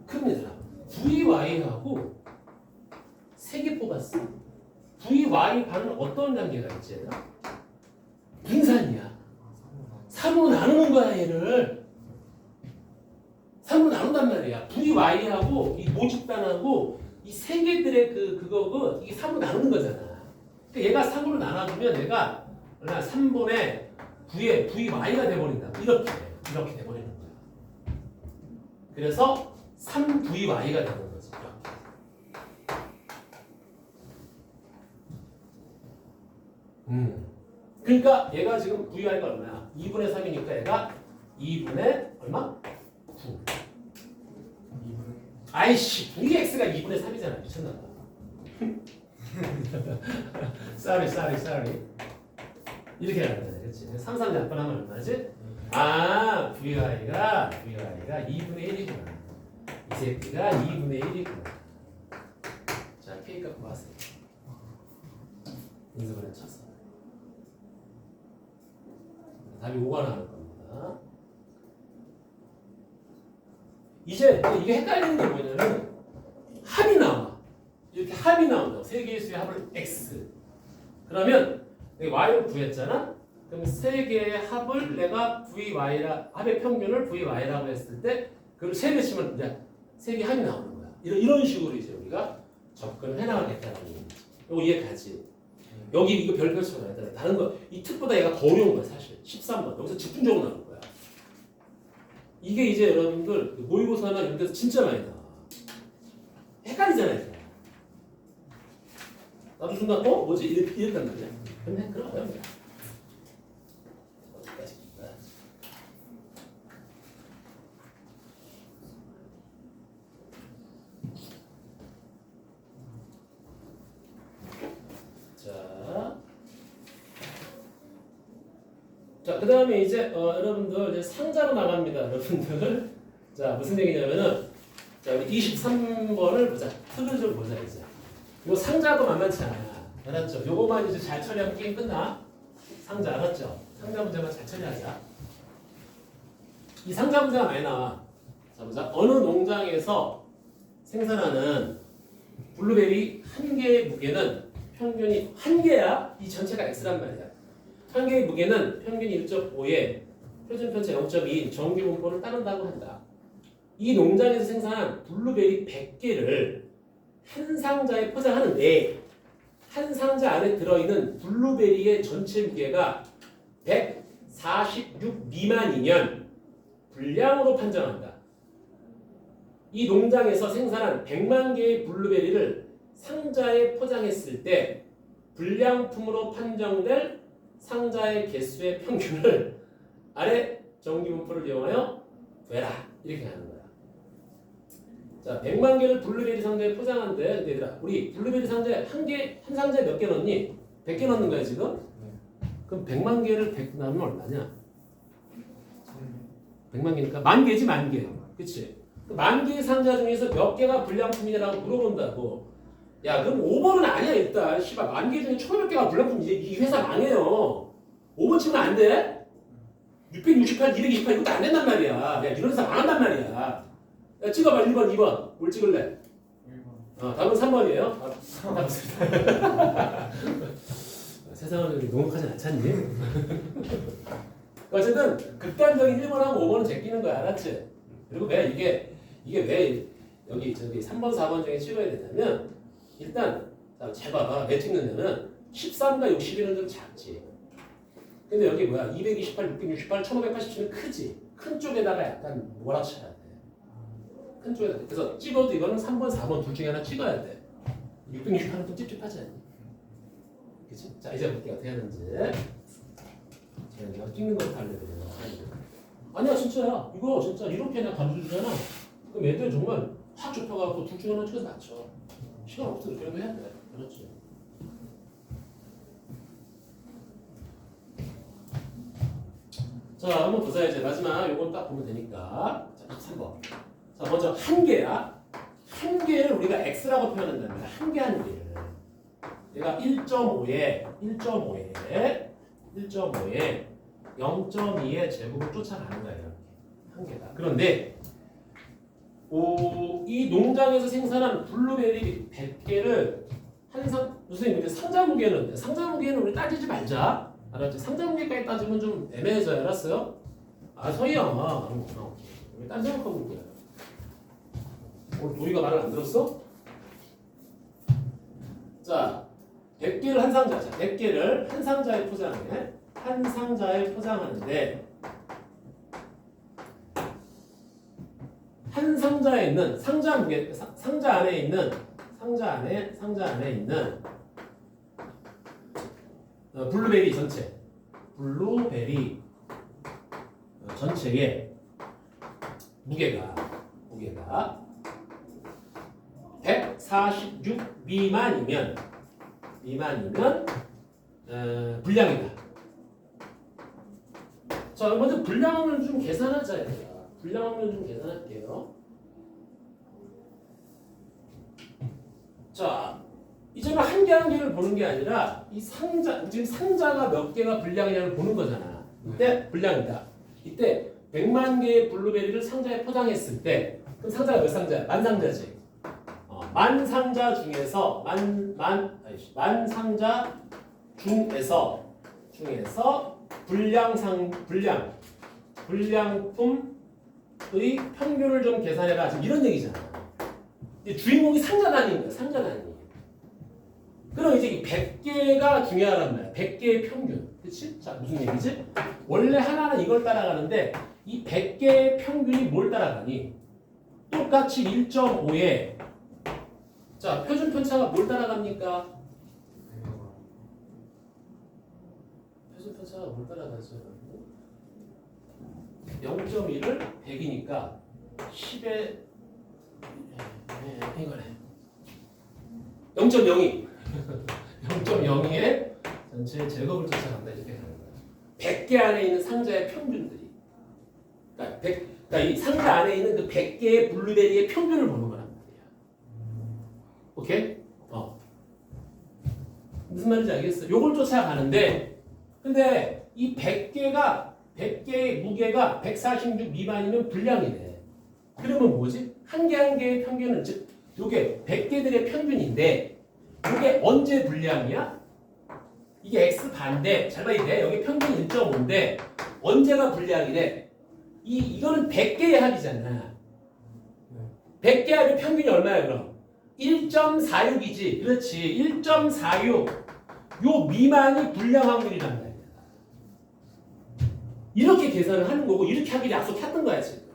그럼 얘들아, VY하고 세 개 뽑았어. VY 바는 어떤 관계가 있지, 얘들아? 분산이야. 3으로 나누는 거야, 얘를. 3으로 나눈단 말이야. VY하고 이 모집단하고 이 세 개들의 그거고 이게 3으로 나누는 거잖아. 그러니까 얘가 3으로 나눠주면 얘가 3분의 VY가 돼버린다. 이렇게 돼버리는 거야. 그래서 3VY가 되는 거지. 그러니까 얘가 지금 VY가 얼마야? 2분의 3이니까 얘가 2분의 얼마? 9. 아이씨, VX가 2분의 3이잖아. 미쳤나 봐. sorry. 이렇게 가는 거네. 그렇지? 3, 3 약분하면 얼마지? 아, VY가 2분의 1이구나. 이 새끼가 2분의 1이구나. 자, K 값 구하세요. 인수분해 쳤어. 답이 5가 나올 겁니다. 이제 이게 헷갈리는 게 뭐냐면 합이 나와. 이렇게 합이 나온다. 세 개의 수의 합을 x. 그러면 내가 y를 구했잖아. 그럼 세 개의 합을 내가 vy라 합의 평균을 vy라고 했을 때 그걸 세 배 치면 이제 세 개 합이 나오는 거야. 이런 식으로 이제 우리가 접근을 해나가겠다는 얘기지. 이거 이해가지? 여기 이거 별표 쳐놔야 돼. 다른 거 이 특보다 얘가 더 어려운 거야 사실. 13번 여기서 집중적으로 나올 거야. 이게 이제 여러분들 모의고사나 이런 데서 진짜 많이 나와. 헷갈리잖아요. 나도 순간 뭐지? 이랬단 말이야. 근데 그럼 어디까지 볼까? 자, 그 다음에 이제 여러분들 이제 상자로 나갑니다. 여러분들. 자, 무슨 얘기냐면은 자, 우리 23번을 보자. 틀을 좀 보자 이제. 이거 상자도 만만치 않아. 알았죠? 요거만 이제 잘 처리하면 게임 끝나. 상자 알았죠? 상자 문제만 잘 처리하자. 이 상자 문제가 많이 나와. 자, 보자. 어느 농장에서 생산하는 블루베리 한 개의 무게는 평균이 한 개야. 이 전체가 x란 말이야. 한 개의 무게는 평균이 1.5에 표준 편차 0.2인 정규 분포를 따른다고 한다. 이 농장에서 생산한 블루베리 100개를 한 상자에 포장하는데 한 상자 안에 들어있는 블루베리의 전체 무게가 146 미만이면 불량으로 판정한다. 이 농장에서 생산한 100만 개의 블루베리를 상자에 포장했을 때 불량품으로 판정될 상자의 개수의 평균을 아래 정규분포를 이용하여 구해라. 이렇게 하는 거야. 자, 100만 개를 블루베리 상자에 포장한데, 얘들아, 우리 블루베리 상자에 한 상자에 몇 개 넣니? 100개 넣는 거야 지금? 그럼 100만 개를 100 나누면 얼마냐? 100만 개니까 만 개지 만 개. 그치? 만 개의 상자 중에서 몇 개가 불량품이냐라고 물어본다고. 야, 그럼 5번은 아니야 일단. 씨발, 만 개 중에 1,500개가 불량품이지. 이 회사 망해요. 5번 치면 안 돼? 668, 228 이것도 안 된단 말이야. 야, 이런 회사 망한단 말이야. 야, 찍어봐. 1번, 2번. 뭘 찍을래? 1번. 답은 3번이에요. 세상은 녹록하지 않잖니? 어쨌든 극단적인 1번하고 5번은 제끼는 거야. 알았지? 그리고 왜 이게 왜 여기 저기 3번 4번 중에 찍어야 되냐면 일단 잘 봐봐. 왜 찍느냐면 13과 61은 좀 작지. 근데 여기 뭐야 228, 668, 1587은 크지. 큰 쪽에다가 약간 몰아쳐야 돼. 큰 쪽에다. 그래서 찍어도 이거는 3번 4번 둘 중에 하나 찍어야 돼. 668은 좀 찝찝하지 않니? 그치? 자 이제 볼게요. 어떻게 하는지. 제가 찍는 걸 알려드려요. 아니야 진짜야. 이거 진짜 이렇게 그냥 가르쳐주잖아. 그럼 애들 정말 확 좁혀갖고 둘 중에 하나 찍어서 맞춰. 시간 없어. 그런 거 해야 돼. 그렇지. 자 한번 보자. 이제 마지막 요건 딱 보면 되니까. 자 3번. 자 먼저 한 개야. 한 개를 우리가 x라고 표현한다는 거야. 한 개를. 얘가 1.5에 0.2의 제곱을 쫓아가는 거야. 이렇게. 한 개다. 그런데 이 농장에서 생산한 블루베리 100개를 선생님 이제 상자 무게는 우리 따지지 말자. 알았지? 상자 무게까지 따지면 좀 애매해져요. 알았어요? 아 서희야. 왜 딴 생각하고 있는 거야? 오늘 도희가 말을 안 들었어? 자 100개를 한 상자. 자 100개를 한 상자에 포장해. 한 상자에 포장하는데 한 상자에 있는 상자 무게 상자 안에 있는 블루베리 전체의 무게가 146 미만이면 불량이다. 자 먼저 불량을 좀 계산하자. 불량을 좀 계산할게요. 자, 이제는 한 개 한 개를 보는 게 아니라 이 지금 상자가 몇 개가 불량이냐를 보는 거잖아. 이때 불량이다. 이때 100만 개의 블루베리를 상자에 포장했을 때 그럼 상자가 몇 상자야? 만 상자지. 만 상자 중에서 만 상자 중에서 불량품의 평균을 좀 계산해라. 지금 이런 얘기잖아. 주인공이 상자 단위인 거야. 그럼 이제 이 100개가 중요하단 말이야. 100개의 평균. 그치? 자, 무슨 얘기지? 원래 하나는 이걸 따라가는데 이 100개의 평균이 뭘 따라가니? 똑같이 1.5에 자, 표준 편차가 뭘 따라갑니까? 표준 편차가 뭘 따라가죠? 0.1을 100이니까 10에 이거네. 0.02 0.02의 전체 제곱을 쫓아간다 이렇게 하는 거야. 100개 안에 있는 상자의 평균들이 그러니까 이 상자 안에 있는 그 100개의 블루베리의 평균을 보는 거란 말이야. 오케이? 무슨 말인지 알겠어? 요걸 쫓아가는데 근데 이 100개의 무게가 146 미만이면 불량이네. 그러면 뭐지? 한 개 한 개의 평균은 즉 요게 100개들의 평균인데 이게 언제 불량이야? 이게 x 반대. 잘 봐야 돼. 여기 평균 1.5인데 언제가 불량이래? 이거는 100개의 합이잖아. 100개 합의 평균이 얼마야 그럼? 1.46이지. 그렇지. 1.46. 요 미만이 불량 확률이란 말이야. 이렇게 계산을 하는 거고 이렇게 하기로 약속했던 거야 지금.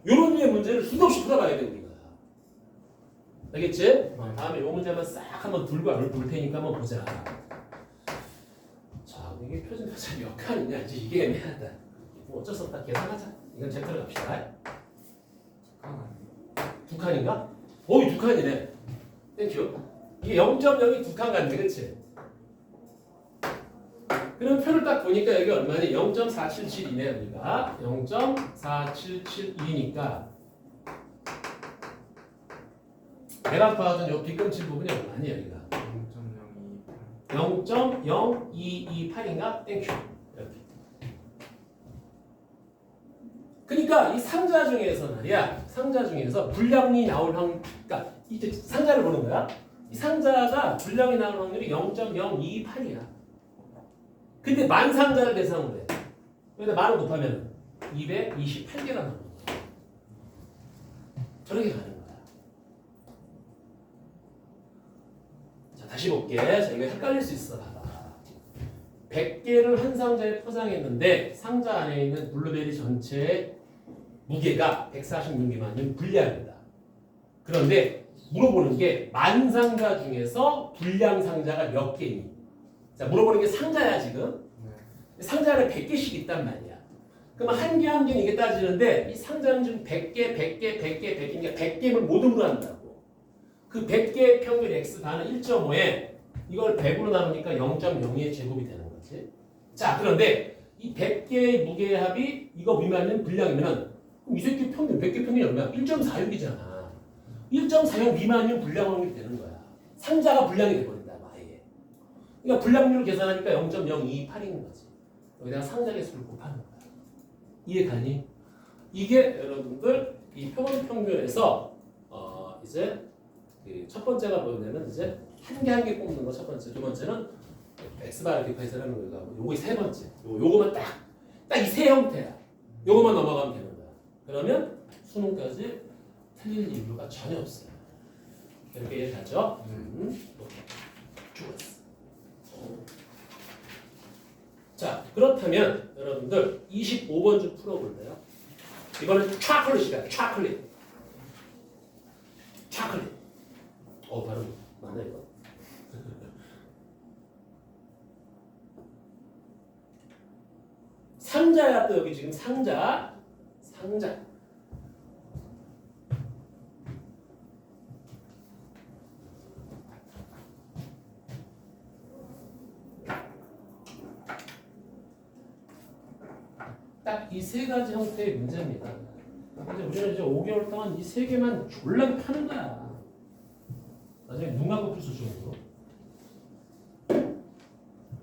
요런 류의 문제를 수도 없이 풀어가야 돼 우리가. 알겠지? 다음에 요 문제만 싹 한번 들고 볼 테니까 한번 보자. 자, 이게 표준 편차 몇 칸이냐? 이게 애매하다. 뭐 어쩔 수 없다. 계산하자. 이건 챕터로 갑시다. 두 칸인가? 오이 두 칸이네. 땡큐. 이게 0.0이 두 칸 같네, 그렇지? 그럼 표를 딱 보니까 여기 얼마니? 0.477이네 우리가. 0.4772니까 내가 봐준 요 빗금칠 부분이 얼마니 여기가? 0.0228인가? 땡큐. 이렇게. 그러니까 이 상자 중에서 말이야. 상자 중에서 불량이 나올 확률, 그러니까 이제 상자를 보는 거야. 이 상자가 불량이 나올 확률이 0.028이야. 근데 만 상자를 계산을 해. 여기다 만을 곱하면 228개가 나오는 거야. 저렇게 가는 거야. 자, 다시 볼게. 자, 이거 헷갈릴 수 있어. 봐봐. 100개를 한 상자에 포장했는데 상자 안에 있는 블루베리 전체의 무게가 146미만이면 불량이다. 그런데 물어보는 게 만 상자 중에서 불량 상자가 몇 개니? 자, 물어보는 게 상자야 지금. 상자 안에 100개씩 있단 말이야. 그러면 한 개 한 개는 이게 따지는데 이 상자는 지금 100개, 100개, 100개, 100개니까 100개를 모두 물어한다고. 그 100개의 평균 x가는 1.5에 이걸 100으로 나누니까 0.02의 제곱이 되는 거지. 자, 그런데 이 100개의 무게의 합이 이거 미만이면 불량이면 그럼 이 새끼 평균 100개 평균이 얼마야? 1.46이잖아. 1.46 미만이면 불량 확률이 되는 거야. 상자가 불량이 돼버린다. 아예. 그러니까 불량률을 계산하니까 0.028인 거지. 여기다가 상자 개수를 곱하는 거야. 이해 가니? 이게 여러분들 이 표본 평균에서 이제 그 첫 번째가 뭐냐면 이제 한 개 한 개 뽑는 거 첫 번째, 두 번째는 x바를 디파이스라는 거고, 요거 세 번째. 요거만 딱 이 세 형태야. 요거만 넘어가면 되는 거야. 그러면 수능까지 틀릴 이유가 전혀 없어요. 이렇게 이해가죠? 좋았어. 자, 그렇다면 여러분들 25번 좀 풀어볼래요? 이번엔 초콜릿이다. 초콜릿. 발음 맞나 이거? 상자야. 또 여기 지금 상자. 딱 이 세 가지 형태의 문제입니다. 근데 우리는 이제 5개월 동안 이 세 개만 졸라 파는 거야. 나중에 눈 감고 풀 수 정도로.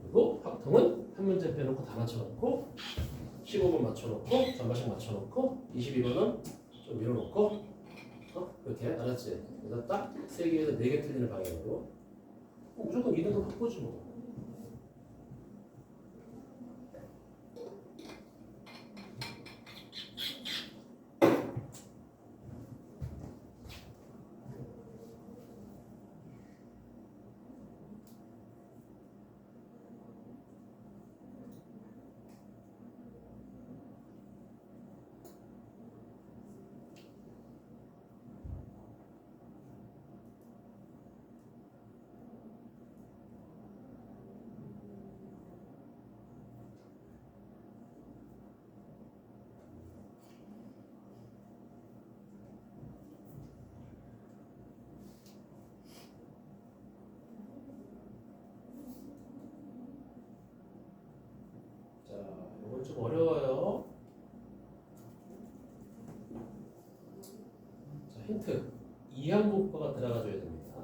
그리고 확통은 한 문제 빼놓고 다 맞춰놓고 15번 맞춰놓고 전반씩 맞춰놓고 22번은 좀 밀어놓고 이렇게 알았지? 그래서 딱 3개에서 4개 틀리는 방향으로 무조건 2등급 확보지 뭐. 이건 좀 어려워요. 자, 힌트. 이항분포가 들어가줘야 됩니다.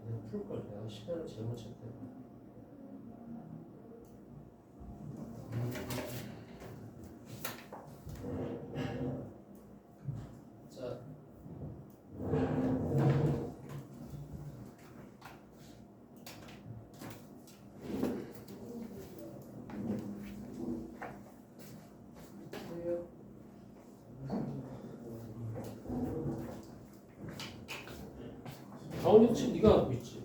그냥 풀걸. 내가 시간을 잘못 쳤대. 자, 가운데 치 네가 하고 있지.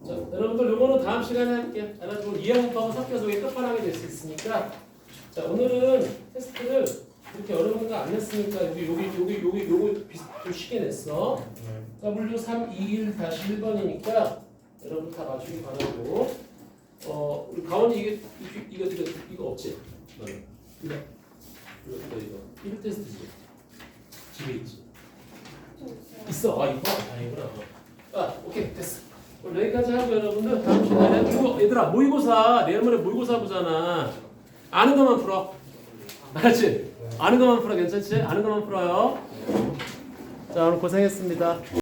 자, 여러분들 요거는 다음 시간에 할게요. 알아주고 이항분포가 섞여서 이게 끝판왕이 될 수 있으니까. 자, 오늘은 테스트를 이렇게 어려운 거 안 냈으니까 요거 좀 쉽게 냈어. W321-1번이니까 여러분 다 맞추기 바라고. 우리 가원이 이거 없지? 이거 1 테스트지. 집에 있지. 있어. 이거 아니구나. 오케이 됐어. 오늘 여기까지 하고 여러분들 다음 시간에 이거 얘들아 모의고사 내일모레 모의고사 보잖아. 아는 것만 풀어. 알았지? 아는 것만 풀어. 괜찮지? 아는 것만 풀어요. 자, 오늘 고생했습니다.